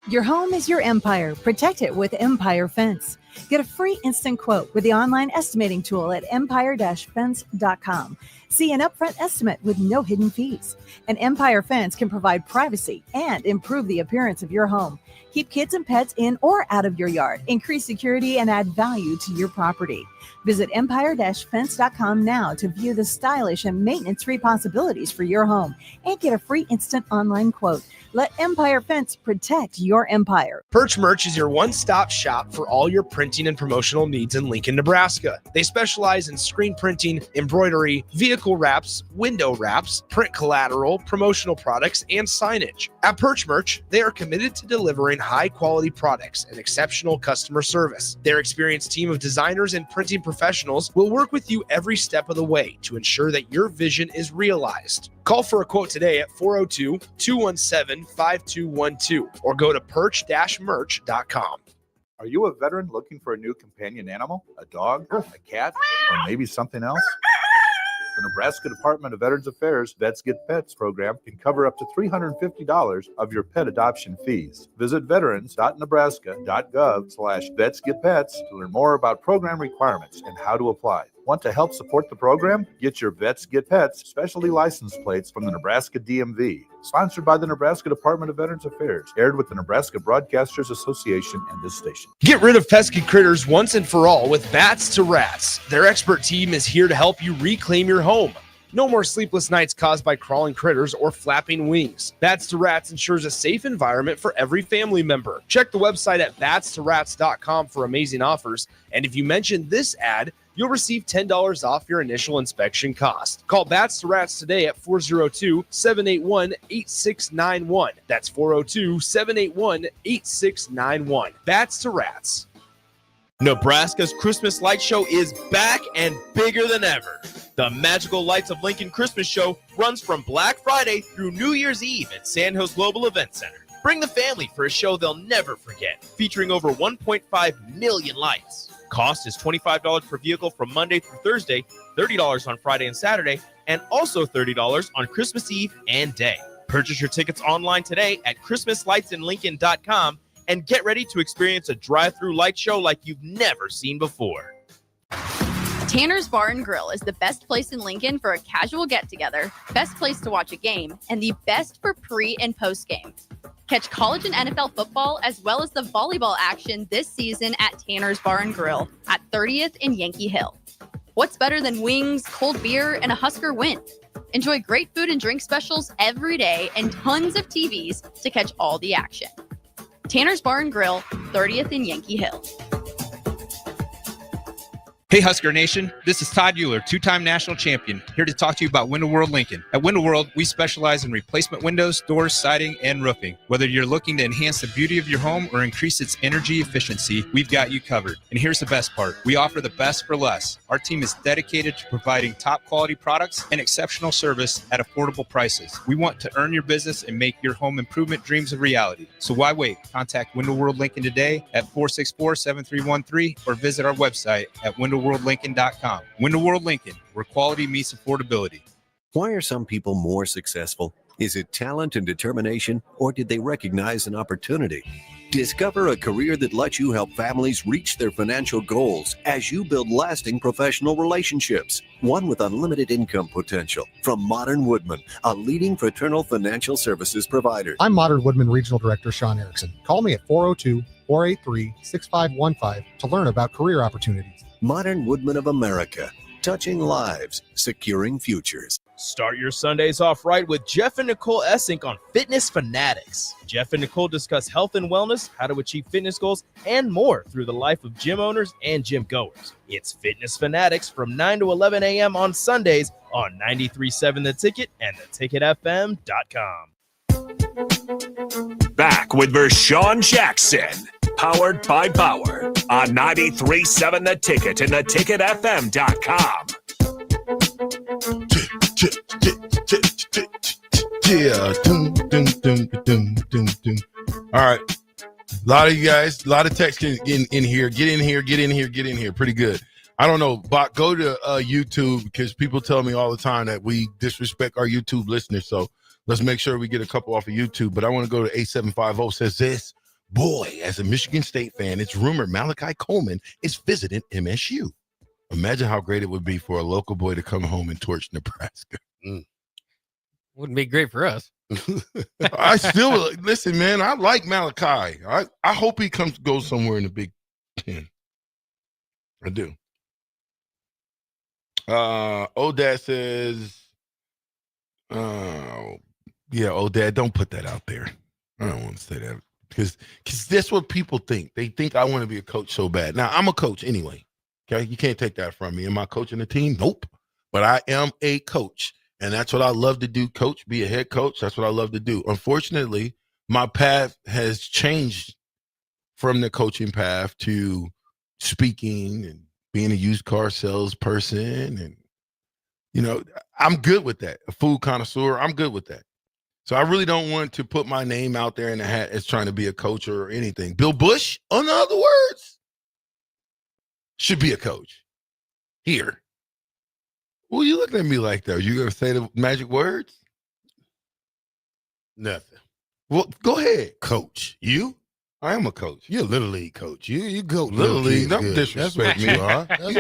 Your home is your empire. Protect it with Empire Fence. Get a free instant quote with the online estimating tool at empire-fence.com. See an upfront estimate with no hidden fees. An Empire Fence can provide privacy and improve the appearance of your home. Keep kids and pets in or out of your yard. Increase security and add value to your property. Visit empire-fence.com now to view the stylish and maintenance-free possibilities for your home and get a free instant online quote. Let Empire Fence protect your empire. Perch Merch is your one-stop shop for all your printing and promotional needs in Lincoln, Nebraska. They specialize in screen printing, embroidery, vehicle wraps, window wraps, print collateral, promotional products, and signage. At Perch Merch, they are committed to delivering high-quality products and exceptional customer service. Their experienced team of designers and printing professionals will work with you every step of the way to ensure that your vision is realized. Call for a quote today at 402-217-5212 or go to perch-merch.com. Are you a veteran looking for a new companion animal? A dog, a cat, or maybe something else? The Nebraska Department of Veterans Affairs Vets Get Pets program can cover up to $350 of your pet adoption fees. Visit veterans.nebraska.gov/vetsgetpets to learn more about program requirements and how to apply. Want to help support the program? Get your Vets Get Pets specialty license plates from the Nebraska DMV. Sponsored by the Nebraska Department of Veterans Affairs. Aired with the Nebraska Broadcasters Association and this station. Get rid of pesky critters once and for all with Bats to Rats. Their expert team is here to help you reclaim your home. No more sleepless nights caused by crawling critters or flapping wings. Bats to Rats ensures a safe environment for every family member. Check the website at batstoRats.com for amazing offers. And if you mention this ad, you'll receive $10 off your initial inspection cost. Call Bats to Rats today at 402-781-8691. That's 402-781-8691. Bats to Rats. Nebraska's Christmas Light Show is back and bigger than ever. The Magical Lights of Lincoln Christmas Show runs from Black Friday through New Year's Eve at Sandhills Global Event Center. Bring the family for a show they'll never forget, featuring over 1.5 million lights. Cost is $25 per vehicle from Monday through Thursday, $30 on Friday and Saturday, and also $30 on Christmas Eve and Day. Purchase your tickets online today at ChristmasLightsInLincoln.com and get ready to experience a drive-through light show like you've never seen before. Tanner's Bar and Grill is the best place in Lincoln for a casual get-together, best place to watch a game, and the best for pre- and post-game. Catch college and NFL football as well as the volleyball action this season at Tanner's Bar and Grill at 30th and Yankee Hill. What's better than wings, cold beer, and a Husker win? Enjoy great food and drink specials every day and tons of TVs to catch all the action. Tanner's Bar and Grill, 30th and Yankee Hill. Hey Husker Nation, this is Todd Euler, two-time national champion, here to talk to you about Window World Lincoln. At Window World, we specialize in replacement windows, doors, siding, and roofing. Whether you're looking to enhance the beauty of your home or increase its energy efficiency, we've got you covered. And here's the best part. We offer the best for less. Our team is dedicated to providing top quality products and exceptional service at affordable prices. We want to earn your business and make your home improvement dreams a reality. So why wait? Contact Window World Lincoln today at 464-7313 or visit our website at windowworldlincoln.com. Window World Lincoln, where quality meets affordability. Why are some people more successful? Is it talent and determination, or did they recognize an opportunity? Discover a career that lets you help families reach their financial goals as you build lasting professional relationships. One with unlimited income potential. From Modern Woodman, a leading fraternal financial services provider. I'm Modern Woodman Regional Director Sean Erickson. Call me at 402-483-6515 to learn about career opportunities. Modern Woodman of America. Touching lives, securing futures. Start your Sundays off right with Jeff and Nicole Essink on Fitness Fanatics. Jeff and Nicole discuss health and wellness, how to achieve fitness goals, and more through the life of gym owners and gym goers. It's Fitness Fanatics from 9 to 11 a.m. on Sundays on 93.7 The Ticket and theticketfm.com. Back with Vershawn Jackson, powered by Bauer on 93.7 The Ticket and theticketfm.com. Yeah. All right. A lot of you guys, a lot of text in here. Get in here. Pretty good. I don't know, Bach, go to YouTube because people tell me all the time that we disrespect our YouTube listeners. So let's make sure we get a couple off of YouTube. But I want to go to 8750 says this. Boy, as a Michigan State fan, it's rumored Malachi Coleman is visiting MSU. Imagine how great it would be for a local boy to come home and torch Nebraska. Wouldn't be great for us. I still listen, man. I like Malachi. I hope he goes somewhere in the Big Ten. I do. Odad says, yeah, Odad, don't put that out there. I don't want to say that because that's what people think. They think I want to be a coach so bad. Now I'm a coach anyway. Okay, you can't take that from me. Am I coaching a team? Nope. But I am a coach, and that's what I love to do. Coach, be a head coach. That's what I love to do. Unfortunately, my path has changed from the coaching path to speaking and being a used car salesperson. And, you know, I'm good with that. A food connoisseur, I'm good with that. So I really don't want to put my name out there in the hat as trying to be a coach or anything. Bill Bush, in other words, should be a coach here. Well, you looking at me like that? Are you going to say the magic words? Nothing. Well, go ahead, coach. You? I am a coach. You're a little league coach. You go little league. Don't disrespect me. You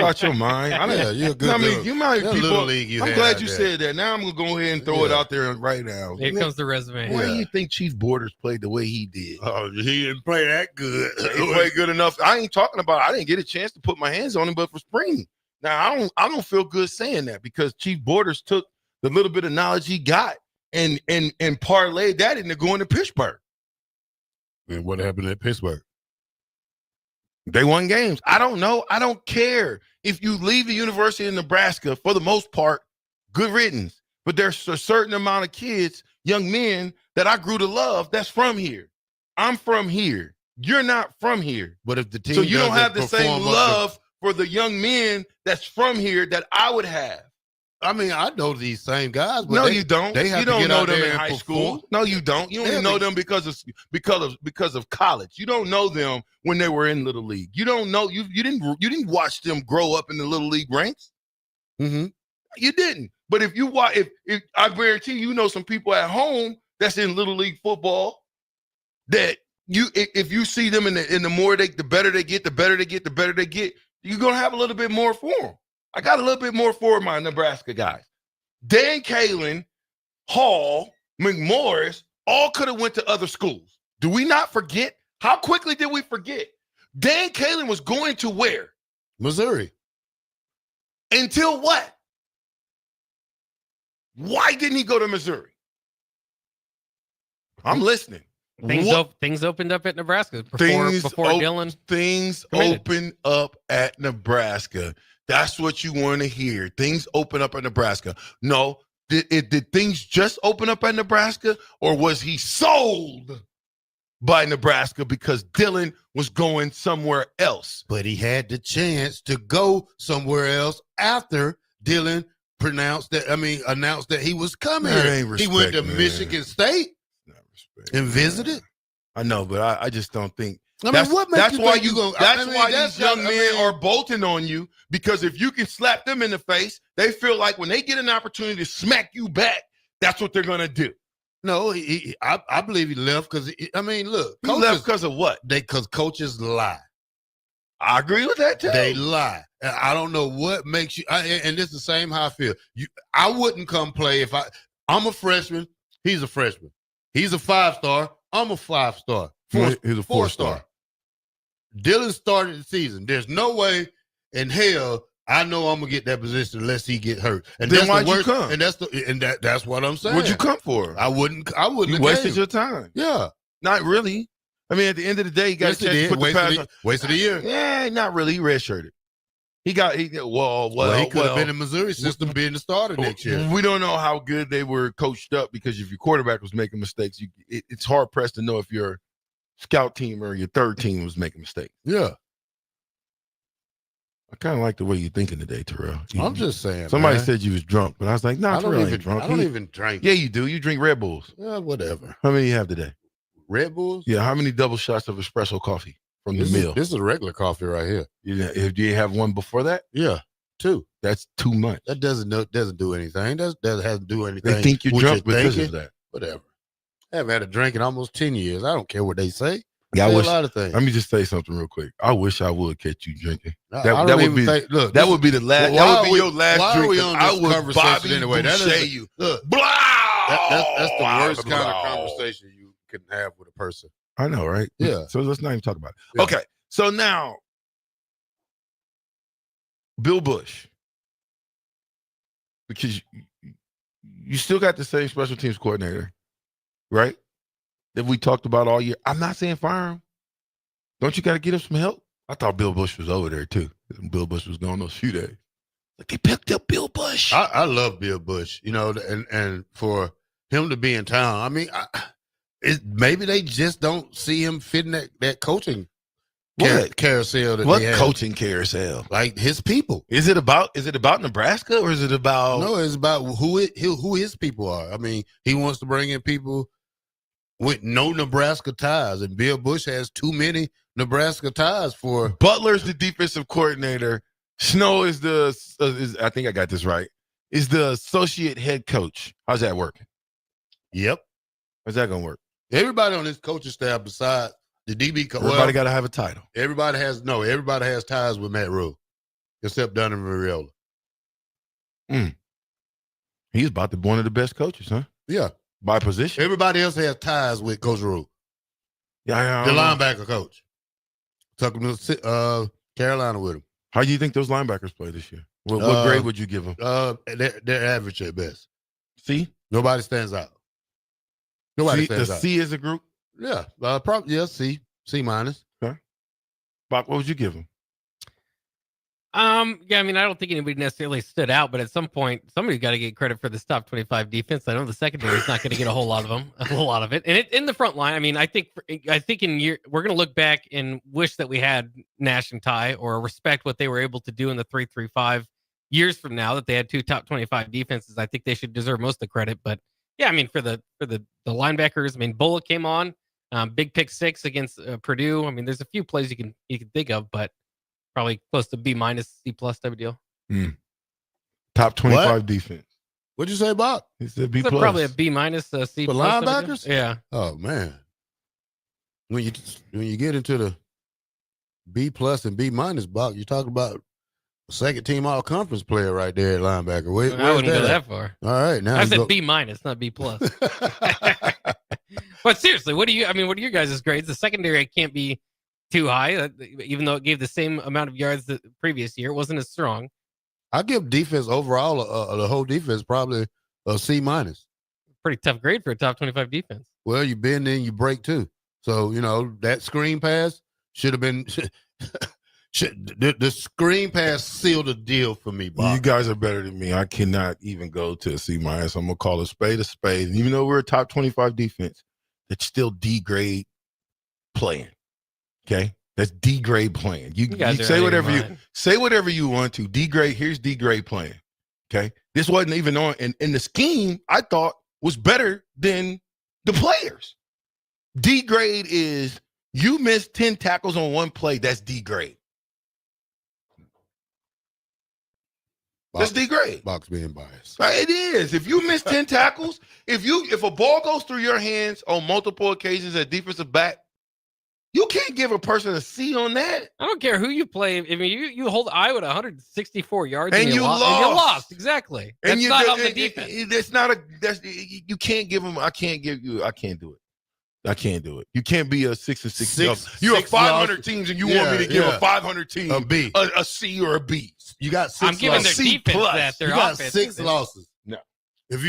out your mind. You're a good. I mean, you might people. Little league I'm glad you said that. Now I'm gonna go ahead and throw it out there right now. Here comes the resume. Why do you think Chief Borders played the way he did? Oh, he didn't play that good. He played good enough. I ain't talking about. I didn't get a chance to put my hands on him, but for spring. Now I don't feel good saying that because Chief Borders took the little bit of knowledge he got and parlayed that into going to Pittsburgh. And what happened at Pittsburgh? They won games. I don't know. I don't care. If you leave the University of Nebraska, for the most part, good riddance. But there's a certain amount of kids, young men, that I grew to love that's from here. I'm from here. You're not from here. But if the team so you don't have the same love for the young men that's from here that I would have. I mean, I know these same guys, but no, you don't. They have you to don't get know out them there in high perform. school. No, you don't. You only know them because of college. You don't know them when they were in Little League. You don't know you didn't watch them grow up in the Little League ranks. Mm-hmm. You didn't. But if you watch, if I guarantee you know some people at home that's in Little League football that if you see them in the more the better they get, the better they get. You're gonna have a little bit more for them. I got a little bit more for my Nebraska guys. Dan Kalen, Hall, McMorris, all could have went to other schools. Do we not forget? How quickly did we forget? Dan Kalen was going to where? Missouri. Until what? Why didn't he go to Missouri? I'm listening. Things opened up at Nebraska before Dylan. Things opened up at Nebraska. That's what you want to hear. Things open up at Nebraska. No, did things just open up at Nebraska, or was he sold by Nebraska because Dylan was going somewhere else? But he had the chance to go somewhere else after Dylan announced that he was coming. He went to Michigan State and visited. I know, but I just don't think. That's why these young men are bolting on you, because if you can slap them in the face, they feel like when they get an opportunity to smack you back, that's what they're going to do. No, I believe he left because I mean, look, He left because of what? Because coaches lie. I agree with that too. They lie. I don't know what makes you. And this is the same how I feel. I wouldn't come play if I'm a freshman. He's a freshman. He's a 5-star. I'm a 5-star. He's a 4-star. Dylan started the season. There's no way in hell I know I'm gonna get that position unless he get hurt. And then that's why'd the worst, you come? And that's what I'm saying. What'd you come for? I wouldn't. You wasted your time. Yeah. Not really. I mean, at the end of the day, you got to put the pass on. Wasted a year. Yeah, not really. He redshirted. He could have been in Missouri system being the starter next year. We don't know how good they were coached up because if your quarterback was making mistakes, it's hard pressed to know if your scout team or your third team was making mistakes. Yeah. I kind of like the way you're thinking today, Terrell. I'm just saying. Somebody said you was drunk, but I was like, nah, Terrell ain't drunk. I don't even drink. Yeah, you do. You drink Red Bulls. Yeah, whatever. How many you have today? Red Bulls? Yeah, how many double shots of espresso coffee from the mill? This is regular coffee right here. Do you have one before that? Yeah, 2. That's too much. That doesn't do anything. That hasn't do anything. They think you're drunk because of that. Whatever. I haven't had a drink in almost 10 years. I don't care what they say. Yeah, a lot of things. Let me just say something real quick. I wish I would catch you drinking. That would be the last. That would be your last why drink. Are we on this conversation Bobby anyway? That's you. Look, blah, that's the worst kind of conversation you can have with a person. I know, right? Yeah. So let's not even talk about it. Yeah. Okay. So now, Bill Bush, because you still got the same special teams coordinator, right? That we talked about all year. I'm not saying fire him. Don't you got to get him some help? I thought Bill Bush was over there too. Bill Bush was gone those few days. Like they picked up Bill Bush. I love Bill Bush, and for him to be in town, I mean, maybe they just don't see him fitting that coaching carousel. What coaching carousel? Like his people. Is it about Nebraska or is it about? No, it's about who his people are. I mean, he wants to bring in people with no Nebraska ties, and Bill Bush has too many Nebraska ties for. Butler's the defensive coordinator. Snow is I think I got this right. Is the associate head coach. How's that working? Yep. How's that gonna work? Everybody on this coaching staff besides the DB coach. Everybody got to have a title. Everybody has ties with Matt Rule, except Dunn and Mariella. He's about to be one of the best coaches, huh? Yeah. By position. Everybody else has ties with Coach Rule. Yeah. The linebacker coach. Took him to Carolina with him. How do you think those linebackers play this year? What grade would you give them? They're average at best. C? Nobody stands out. Nobody stands out. C as a group? Yeah. Probably, yeah, C minus. Okay. Bach, what would you give them? Yeah, I mean, I don't think anybody necessarily stood out, but at some point, somebody's got to get credit for this top 25 defense. I know the secondary is not going to get a whole lot of it, and in the front line. I mean, I think we're going to look back and wish that we had Nash and Ty, or respect what they were able to do in the 3-3-5 years from now. That they had 2 top 25 defenses. I think they should deserve most of the credit. But yeah, I mean, for the linebackers, I mean, Bullock came on, big pick 6 against Purdue. I mean, there's a few plays you can think of, but probably close to B-, C+ type of deal. Top 25 defense. What'd you say, Bob? He said B+. Probably a B-, C+. For linebackers? Yeah. Oh man. When you get into the B+ and B-, Bob, you're talking about a second team all conference player right there at linebacker. I wouldn't go that far. All right, now I said B-, not B+. But seriously, what are your guys' grades? The secondary can't be too high, even though it gave the same amount of yards the previous year. It wasn't as strong. I give defense overall, the whole defense, probably a C-. Pretty tough grade for a top 25 defense. Well, you bend in, you break too. So, that screen pass should have been the screen pass sealed the deal for me, Bob. You guys are better than me. I cannot even go to a C-. I'm going to call a spade a spade. And even though we're a top 25 defense, it's still D grade playing. Okay, that's D grade playing. You say whatever you want to. D grade, here's D grade playing. Okay, this wasn't even on, and the scheme I thought was better than the players. D grade is you missed 10 tackles on one play. That's D grade. That's D grade. Box being biased. It is. If you miss 10 tackles, if a ball goes through your hands on multiple occasions at defensive back, you can't give a person a C on that. I don't care who you play. I mean, you hold Iowa to 164 yards and you lost. And you lost. Exactly. And that's not on the defense. You can't give them. I can't do it. I can't do it. You can't be a 6-6. You have 500 teams, and you want me to give a 500 team a B, a C or a B. You got 6. I'm giving their defense that. Their you got offense 6 losses. No. If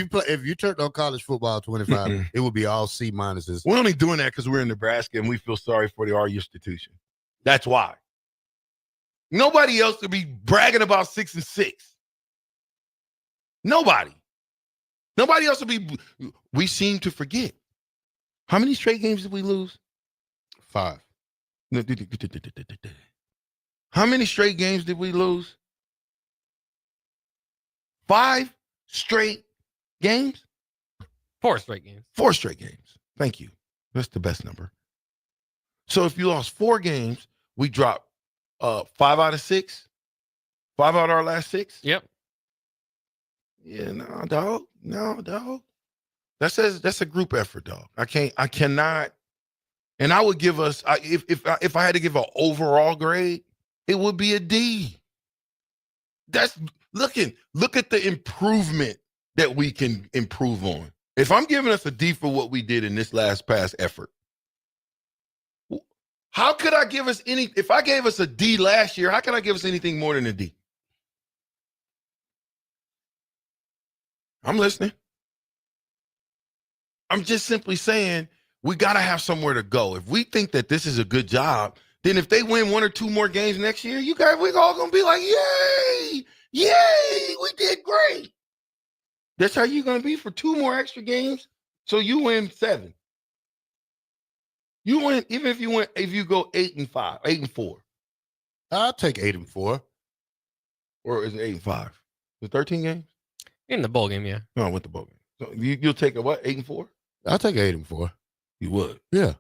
you turned on college football 25, it would be all C minuses. We're only doing that because we're in Nebraska and we feel sorry for our institution. That's why. Nobody else would be bragging about 6-6. Nobody else would be. We seem to forget. How many straight games did we lose? 5. How many straight games did we lose? 5 straight games? 4 straight games. 4 straight games. Thank you. That's the best number. So if you lost 4 games, we dropped 5 out of 6. 5 out of our last 6. Yep. Yeah, no, dog. That's a group effort, dog. I cannot. And I would give us, if I had to give an overall grade, it would be a D. That's look at the improvement that we can improve on. If I'm giving us a D for what we did in this last pass effort, how could I give us if I gave us a D last year, how can I give us anything more than a D? I'm listening. I'm just simply saying we got to have somewhere to go. If we think that this is a good job, then if they win 1 or 2 more games next year, we're all going to be like, yay, we did great. That's how you're going to be for 2 more extra games. So you win 7. You win, even if you go 8-5, 8-4. I'll take 8-4. Or is it 8-5? The 13 games? In the bowl game, yeah. No, with the bowl game. So you'll take a what? 8-4? I'll take 8-4. You would? Yeah.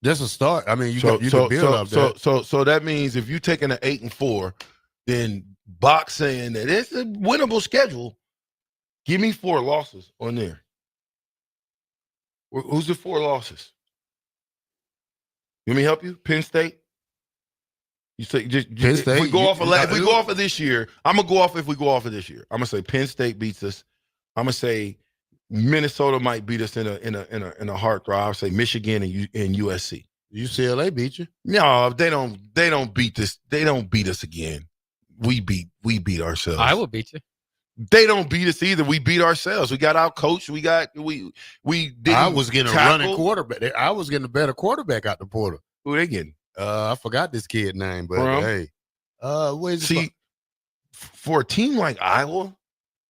That's a start. I mean, you can build up that. So that means if you're taking an 8-4, then Bach saying that it's a winnable schedule, give me 4 losses on there. Who's the 4 losses? Let me help you. Penn State. You say just Penn State. If we go off of this year, I'm gonna go off. If we go off of this year, I'm gonna say Penn State beats us. I'm gonna say Minnesota might beat us in a heartthrob. I'll say Michigan and USC. UCLA beat you. No, they don't beat this. They don't beat us again. We beat ourselves. I will beat you. They don't beat us either. We beat ourselves. We got out coached. We didn't. I was getting a running quarterback. I was getting a better quarterback out the portal. Who they getting? I forgot this kid's name, but hey. See, for a team like Iowa,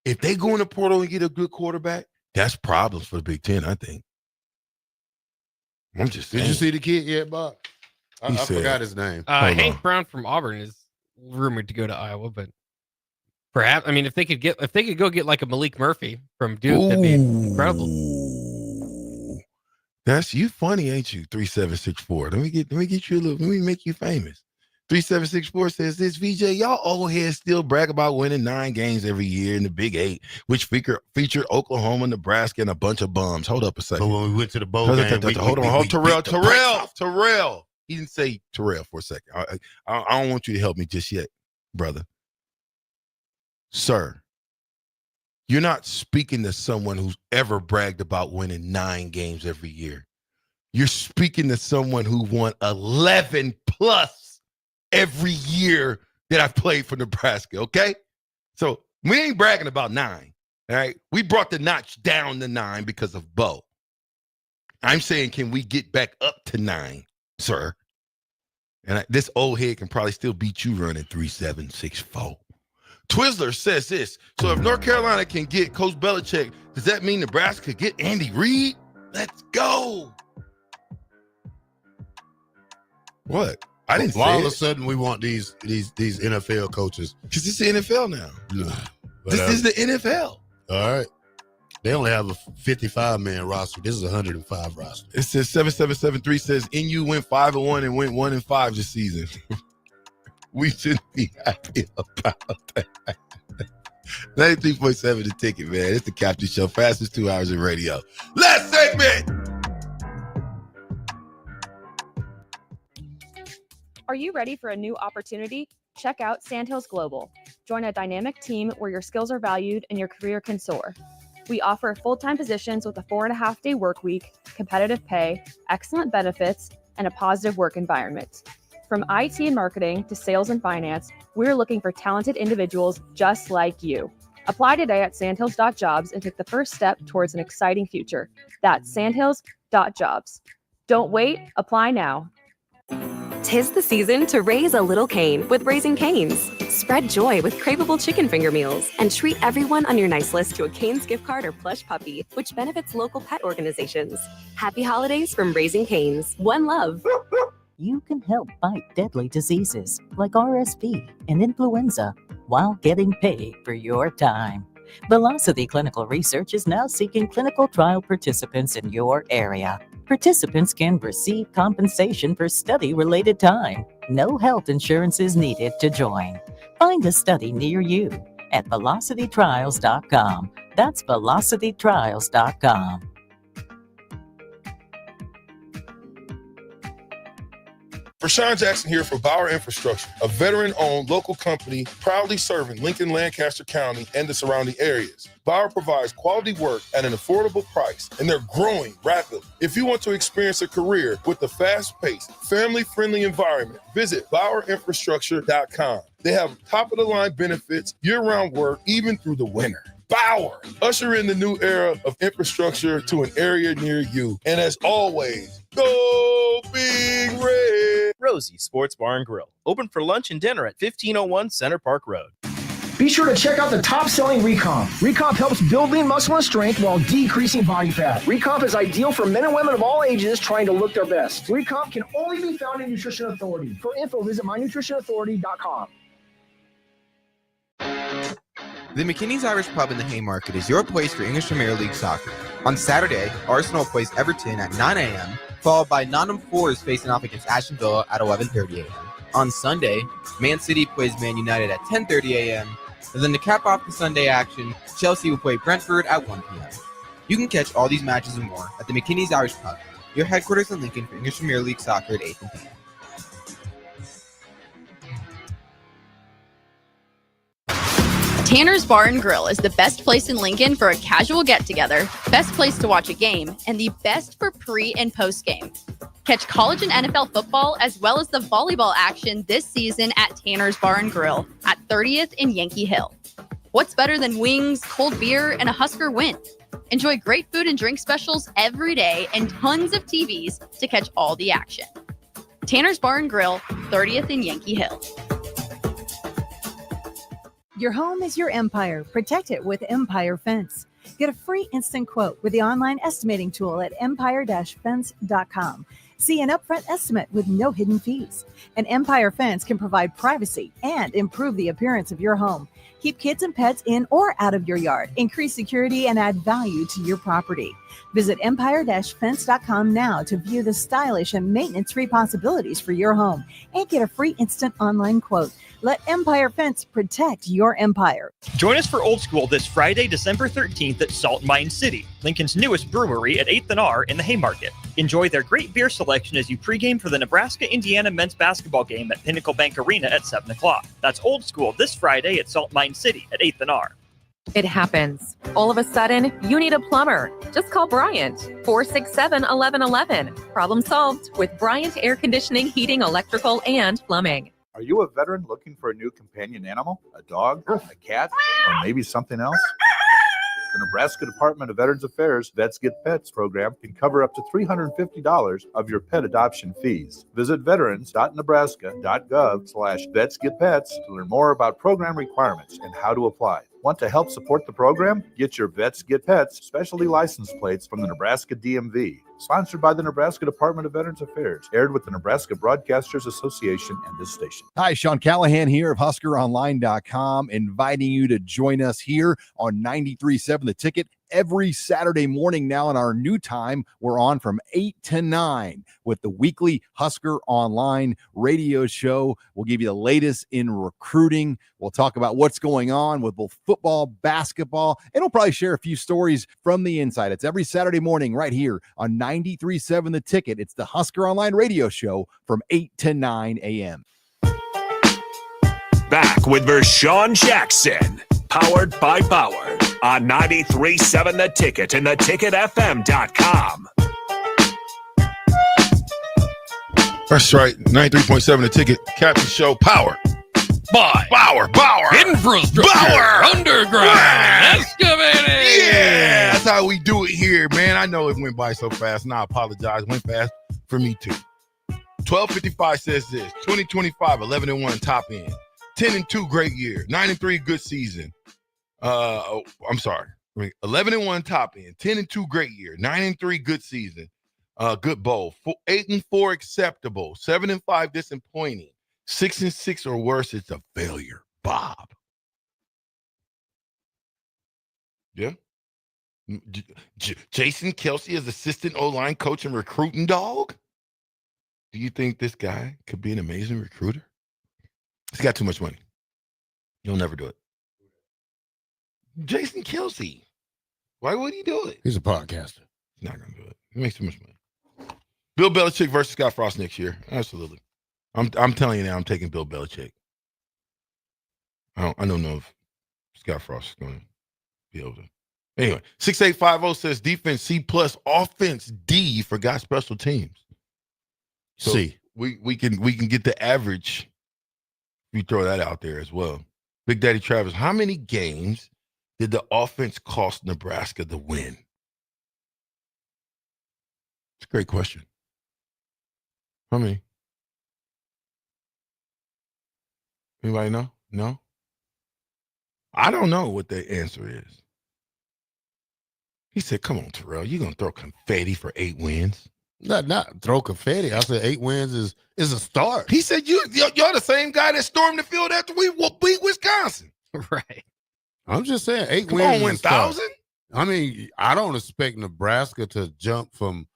if they go in the portal and get a good quarterback, that's problems for the Big Ten, I think. I'm just saying. Did you see the kid yet, Bob? I forgot his name. Hank Brown from Auburn is rumored to go to Iowa, but perhaps, I mean, if they could go get like a Malik Murphy from Duke, that'd be incredible. That's you funny, ain't you? 3764. Let me get you a little. Let me make you famous. 3764 says this, VJ, y'all old heads still brag about winning 9 games every year in the Big 8, which feature Oklahoma, Nebraska, and a bunch of bums. Hold up a second. But when we went to the bowl game, hold on. Terrell. He didn't say Terrell for a second. I don't want you to help me just yet, brother. Sir, you're not speaking to someone who's ever bragged about winning 9 games every year. You're speaking to someone who won 11 plus every year that I've played for Nebraska, okay? So we ain't bragging about 9, all right? We brought the notch down to 9 because of Bo. I'm saying, can we get back up to 9, sir? And this old head can probably still beat you running 3.764. Twizzler says this. So if North Carolina can get Coach Belichick, does that mean Nebraska could get Andy Reid? Let's go. What? I didn't say all of a sudden we want these NFL coaches. Because it's the NFL now. Yeah. This is the NFL. All right. They only have a 55-man roster. This is a 105 roster. It says 7773 says NU went 5-1 and went 1-5 this season. We shouldn't be happy about that. 93.7 The Ticket, man. It's the Captain Show. Fastest 2 hours in radio. Last segment. Are you ready for a new opportunity? Check out Sandhills Global. Join a dynamic team where your skills are valued and your career can soar. We offer full-time positions with a 4.5-day work week, competitive pay, excellent benefits, and a positive work environment. From IT and marketing to sales and finance, we're looking for talented individuals just like you. Apply today at sandhills.jobs and take the first step towards an exciting future. That's sandhills.jobs. Don't wait, apply now. 'Tis the season to raise a little Cane with Raising Cane's. Spread joy with craveable chicken finger meals and treat everyone on your nice list to a Cane's gift card or plush puppy, which benefits local pet organizations. Happy holidays from Raising Cane's. One love. You can help fight deadly diseases like RSV and influenza while getting paid for your time. Velocity Clinical Research is now seeking clinical trial participants in your area. Participants can receive compensation for study-related time. No health insurance is needed to join. Find a study near you at velocitytrials.com. That's velocitytrials.com. Rashawn Jackson here for Bauer Infrastructure, a veteran-owned local company proudly serving Lincoln, Lancaster County, and the surrounding areas. Bauer provides quality work at an affordable price, and they're growing rapidly. If you want to experience a career with a fast-paced, family-friendly environment, visit BauerInfrastructure.com. They have top-of-the-line benefits, year-round work, even through the winter. Bauer, usher in the new era of infrastructure to an area near you. And as always, go Big Red! Rosie Sports Bar and Grill, open for lunch and dinner at 1501 Center Park Road. Be sure to check out the top-selling Recomp. Recomp helps build lean muscle and strength while decreasing body fat. Recomp is ideal for men and women of all ages trying to look their best. Recomp can only be found in Nutrition Authority. For info, visit mynutritionauthority.com. The McKinney's Irish Pub in the Haymarket is your place for English Premier League soccer. On Saturday, Arsenal plays Everton at 9 a.m., followed by Nottingham Forest facing off against Aston Villa at 11:30 a.m. On Sunday, Man City plays Man United at 10:30 a.m., and then to cap off the Sunday action, Chelsea will play Brentford at 1 p.m. You can catch all these matches and more at the McKinney's Irish Pub, your headquarters in Lincoln for English Premier League soccer at 8 p.m. Tanner's Bar and Grill is the best place in Lincoln for a casual get-together, best place to watch a game, and the best for pre- and post-game. Catch college and NFL football as well as the volleyball action this season at Tanner's Bar and Grill at 30th and Yankee Hill. What's better than wings, cold beer, and a Husker win? Enjoy great food and drink specials every day and tons of TVs to catch all the action. Tanner's Bar and Grill, 30th and Yankee Hill. Your home is your empire. Protect it with Empire Fence. Get a free instant quote with the online estimating tool at empire-fence.com. See an upfront estimate with no hidden fees. An Empire Fence can provide privacy and improve the appearance of your home. Keep kids and pets in or out of your yard. Increase security and add value to your property. Visit empire-fence.com now to view the stylish and maintenance-free possibilities for your home and get a free instant online quote. Let Empire Fence protect your empire. Join us for Old School this Friday, December 13th at Salt Mine City, Lincoln's newest brewery at 8th and R in the Haymarket. Enjoy their great beer selection as you pregame for the Nebraska-Indiana men's basketball game at Pinnacle Bank Arena at 7 o'clock. That's Old School this Friday at Salt Mine City at 8th and R. It happens. All of a sudden, you need a plumber. Just call Bryant, 467-1111. Problem solved with Bryant Air Conditioning, Heating, Electrical, and Plumbing. Are you a veteran looking for a new companion animal? A dog? A cat? Or maybe something else? The Nebraska Department of Veterans Affairs Vets Get Pets program can cover up to $350 of your pet adoption fees. Visit veterans.nebraska.gov/vetsgetpets to learn more about program requirements and how to apply. Want to help support the program? Get your Vets Get Pets specialty license plates from the Nebraska DMV. Sponsored by the Nebraska Department of Veterans Affairs. Aired with the Nebraska Broadcasters Association and this station. Hi, Sean Callahan here of HuskerOnline.com, inviting you to join us here on 93.7 The Ticket every Saturday morning now in our new time. We're on from 8 to 9 with the weekly Husker Online radio show. We'll give you the latest in recruiting. We'll talk about what's going on with both football, basketball, and we'll probably share a few stories from the inside. It's every Saturday morning right here on 93.7 The Ticket. It's the Husker Online radio show from 8 to 9 a.m. Back with Vershawn Jackson, powered by Bauer on 93.7 The Ticket and theticketfm.com. That's right. 93.7 The Ticket. Captain Show. Power. By Bauer. Infrastructure. Bauer. Underground. Excavating. Yeah. That's how we do it here, man. I know it went by so fast, and I apologize. It went fast for me, too. 1255 says this. 2025, 11-1 top end. 10-2 great year. 9-3 good season. I'm sorry. 11-1 top end. 10-2 great year. 9-3 good season. Good bowl. 8-4 acceptable. 7-5 disappointing. 6-6 or worse, it's a failure. Bob. Yeah. Jason Kelsey is assistant O-line coach and recruiting dog. Do you think this guy could be an amazing recruiter? He's got too much money. He'll never do it. Jason Kelsey. Why would he do it? He's a podcaster. He's not going to do it. He makes too much money. Bill Belichick versus Scott Frost next year. Absolutely. I'm telling you now, I'm taking Bill Belichick. I don't know if Scott Frost is going to be able to. Anyway, 6850 says defense C+, offense D, forgot special teams. So C. We can get the average. We throw that out there as well. Big Daddy Travis, how many games did the offense cost Nebraska the win? It's a great question. How many? Anybody know? No? I don't know what the answer is. He said, come on, Terrell, you going to throw confetti for 8 wins? Not throw confetti. I said 8 wins is a start. He said, you're the same guy that stormed the field after we beat Wisconsin. Right. I'm just saying 8 Come wins on, is a 1,000? start. I mean, I don't expect Nebraska to jump from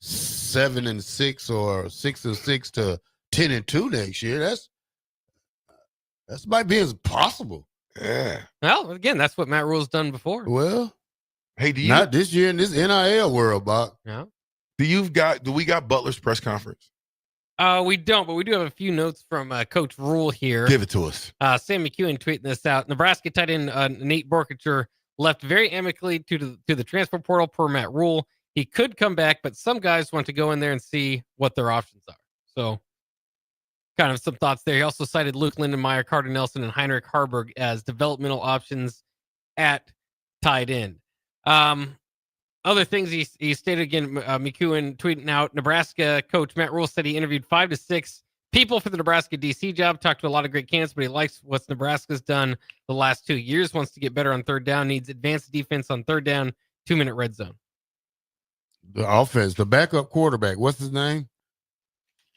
7-6 or 6-6 to 10-2 next year. That's might be impossible. Yeah. Well, again, that's what Matt Rule's done before. Well, hey, not this year in this NIL world, Bob. Yeah. Do we got Butler's press conference? We don't, but we do have a few notes from Coach Rule here. Give it to us. Sam McEwen tweeting this out. Nebraska tight end Nate Borkacher left very amicably to the transfer portal per Matt Rule. He could come back, but some guys want to go in there and see what their options are. So kind of some thoughts there. He also cited Luke Lindenmeyer, Carter Nelson, and Heinrich Harburg as developmental options at tight end. Other things he stated again, McEwen tweeting out, Nebraska coach Matt Rule said he interviewed 5 to 6 people for the Nebraska DC job, talked to a lot of great candidates, but he likes what Nebraska's done the last 2 years, wants to get better on third down, needs advanced defense on third down, 2-minute red zone. The offense, the backup quarterback, what's his name?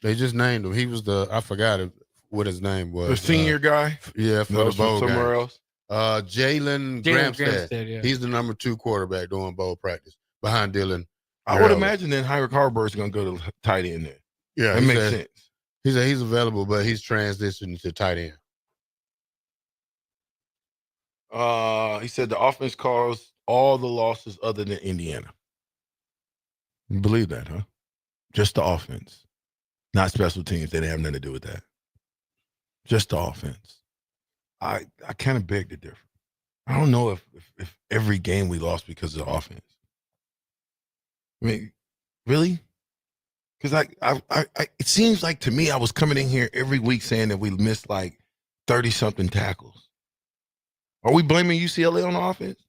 They just named him. He was I forgot what his name was. The senior guy? Yeah, for the bowl somewhere game. else. Jalen Gramstad. Yeah. He's the number 2 quarterback doing bowl practice behind Dylan. I would imagine then Heinrich Harburg is going to go to tight end there. Yeah, that makes sense. He said he's available, but he's transitioning to tight end. He said the offense caused all the losses other than Indiana. You believe that, huh? Just the offense, not special teams. They didn't have nothing to do with that. Just the offense. I kind of beg to differ. I don't know if every game we lost because of the offense. I mean, really? Because it seems like to me I was coming in here every week saying that we missed like 30-something tackles. Are we blaming UCLA on the offense?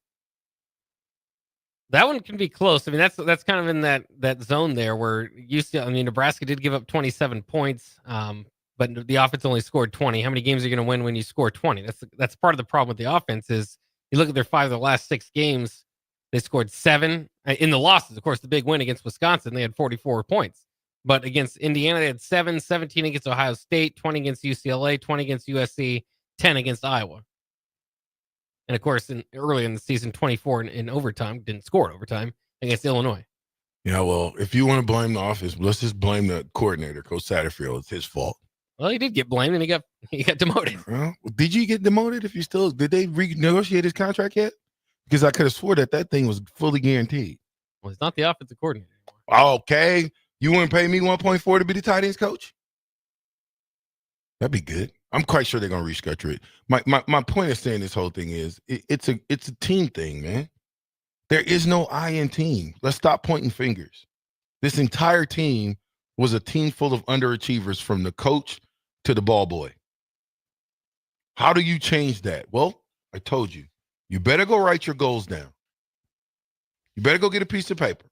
That one can be close. I mean, that's kind of in that zone there where Nebraska did give up 27 points, but the offense only scored 20. How many games are you going to win when you score 20? That's part of the problem with the offense is you look at their 5 of the last 6 games, they scored 7. In the losses, of course, the big win against Wisconsin, they had 44 points. But against Indiana, they had 7, 17 against Ohio State, 20 against UCLA, 20 against USC, 10 against Iowa. And of course, early in the season, 24 in overtime, didn't score in overtime against Illinois. Yeah, well, if you want to blame the offense, let's just blame the coordinator, Coach Satterfield. It's his fault. Well, he did get blamed, and he got demoted. Well, did you get demoted? Did they renegotiate his contract yet? Because I could have swore that thing was fully guaranteed. Well, he's not the offensive coordinator anymore. Okay, you wouldn't pay me 1.4 to be the tight ends coach? That'd be good. I'm quite sure they're gonna restructure it. My point of saying this whole thing is it's a team thing, man. There is no I in team. Let's stop pointing fingers. This entire team was a team full of underachievers from the coach to the ball boy. How do you change that? Well, I told you. You better go write your goals down. You better go get a piece of paper.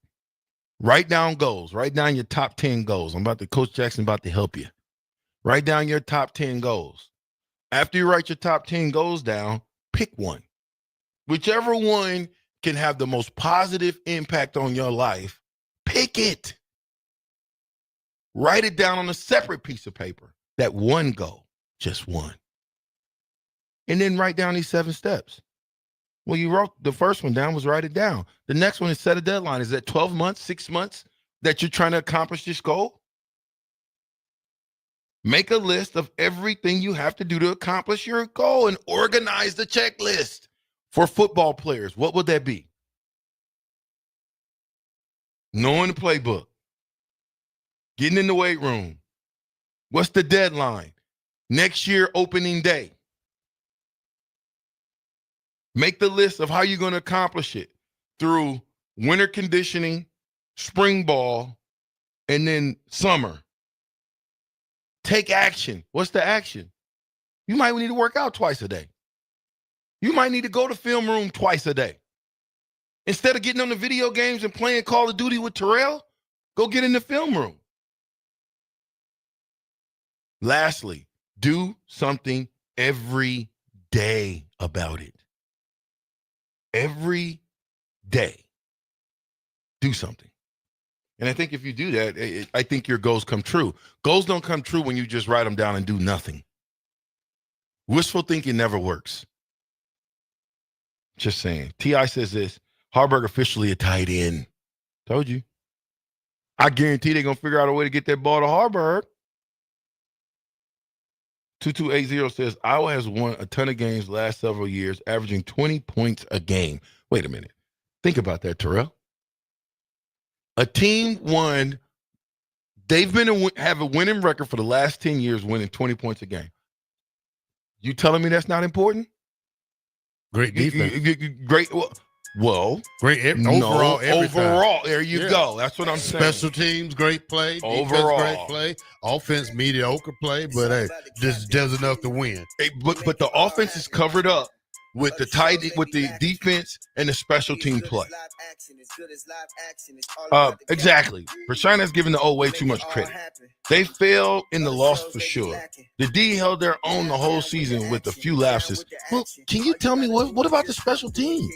Write down goals. Write down your top 10 goals. Coach Jackson about to help you. Write down your top 10 goals. After you write your top 10 goals down, pick one. Whichever one can have the most positive impact on your life, pick it. Write it down on a separate piece of paper. That one goal, just one. And then write down these 7 steps. Well, you wrote the first one down, was write it down. The next one is set a deadline. Is that 12 months, 6 months that you're trying to accomplish this goal? Make a list of everything you have to do to accomplish your goal and organize the checklist. For football players, what would that be? Knowing the playbook. Getting in the weight room. What's the deadline? Next year, opening day. Make the list of how you're going to accomplish it through winter conditioning, spring ball, and then summer. Take action. What's the action? You might need to work out twice a day. You might need to go to film room twice a day. Instead of getting on the video games and playing Call of Duty with Terrell, go get in the film room. Lastly, do something every day about it. Every day. Do something. And I think if you do that, I think your goals come true. Goals don't come true when you just write them down and do nothing. Wishful thinking never works. Just saying. T.I. says this, Harburg officially a tight end. Told you. I guarantee they're going to figure out a way to get that ball to Harburg. 2280 says, Iowa has won a ton of games the last several years, averaging 20 points a game. Wait a minute. Think about that, Terrell. A team won. They've have a winning record for the last 10 years, winning 20 points a game. You telling me that's not important? Great defense. Great. Well, great overall. Overall, there you go. That's what I'm saying. Special teams, great play. Overall, defense, great play. Offense, mediocre play, but hey, just does enough to win. Hey, but the offense is covered up with the defense and the special team play. Exactly. Rashawn given the O way too much credit. They failed in the loss for sure. The D held their own the whole season with a few lapses. Well, can you tell me what about the special team?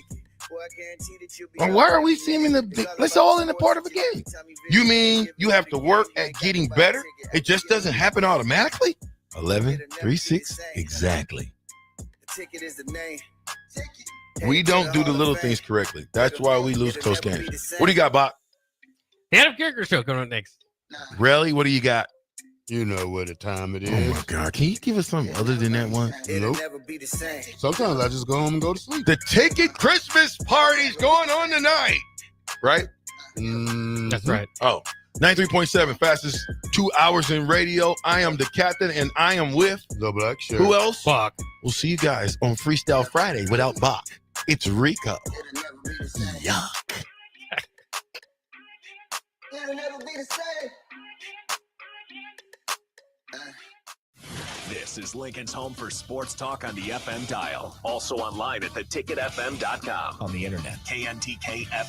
Or why are we seeing let's all in a part of a game? You mean you have to work at getting better? It just doesn't happen automatically? 11-3-6 exactly. We don't do the little things correctly. That's why we lose close games. What do you got, Bob? The Adam Kirker Show coming up next. Really? What do you got? You know what the time it is. Oh my God! Can you give us something other than that one? Nope. Sometimes I just go home and go to sleep. The Ticket Christmas party's going on tonight, right? That's right. Oh, 93.7, fastest 2 hours in radio. I am the captain, and I am with the Black Shirt. Who else? Bach. We'll see you guys on Freestyle Friday without Bach. It's Rico. Yuck. This is Lincoln's home for sports talk on the FM dial. Also online at theticketfm.com. On the internet. KNTK FM.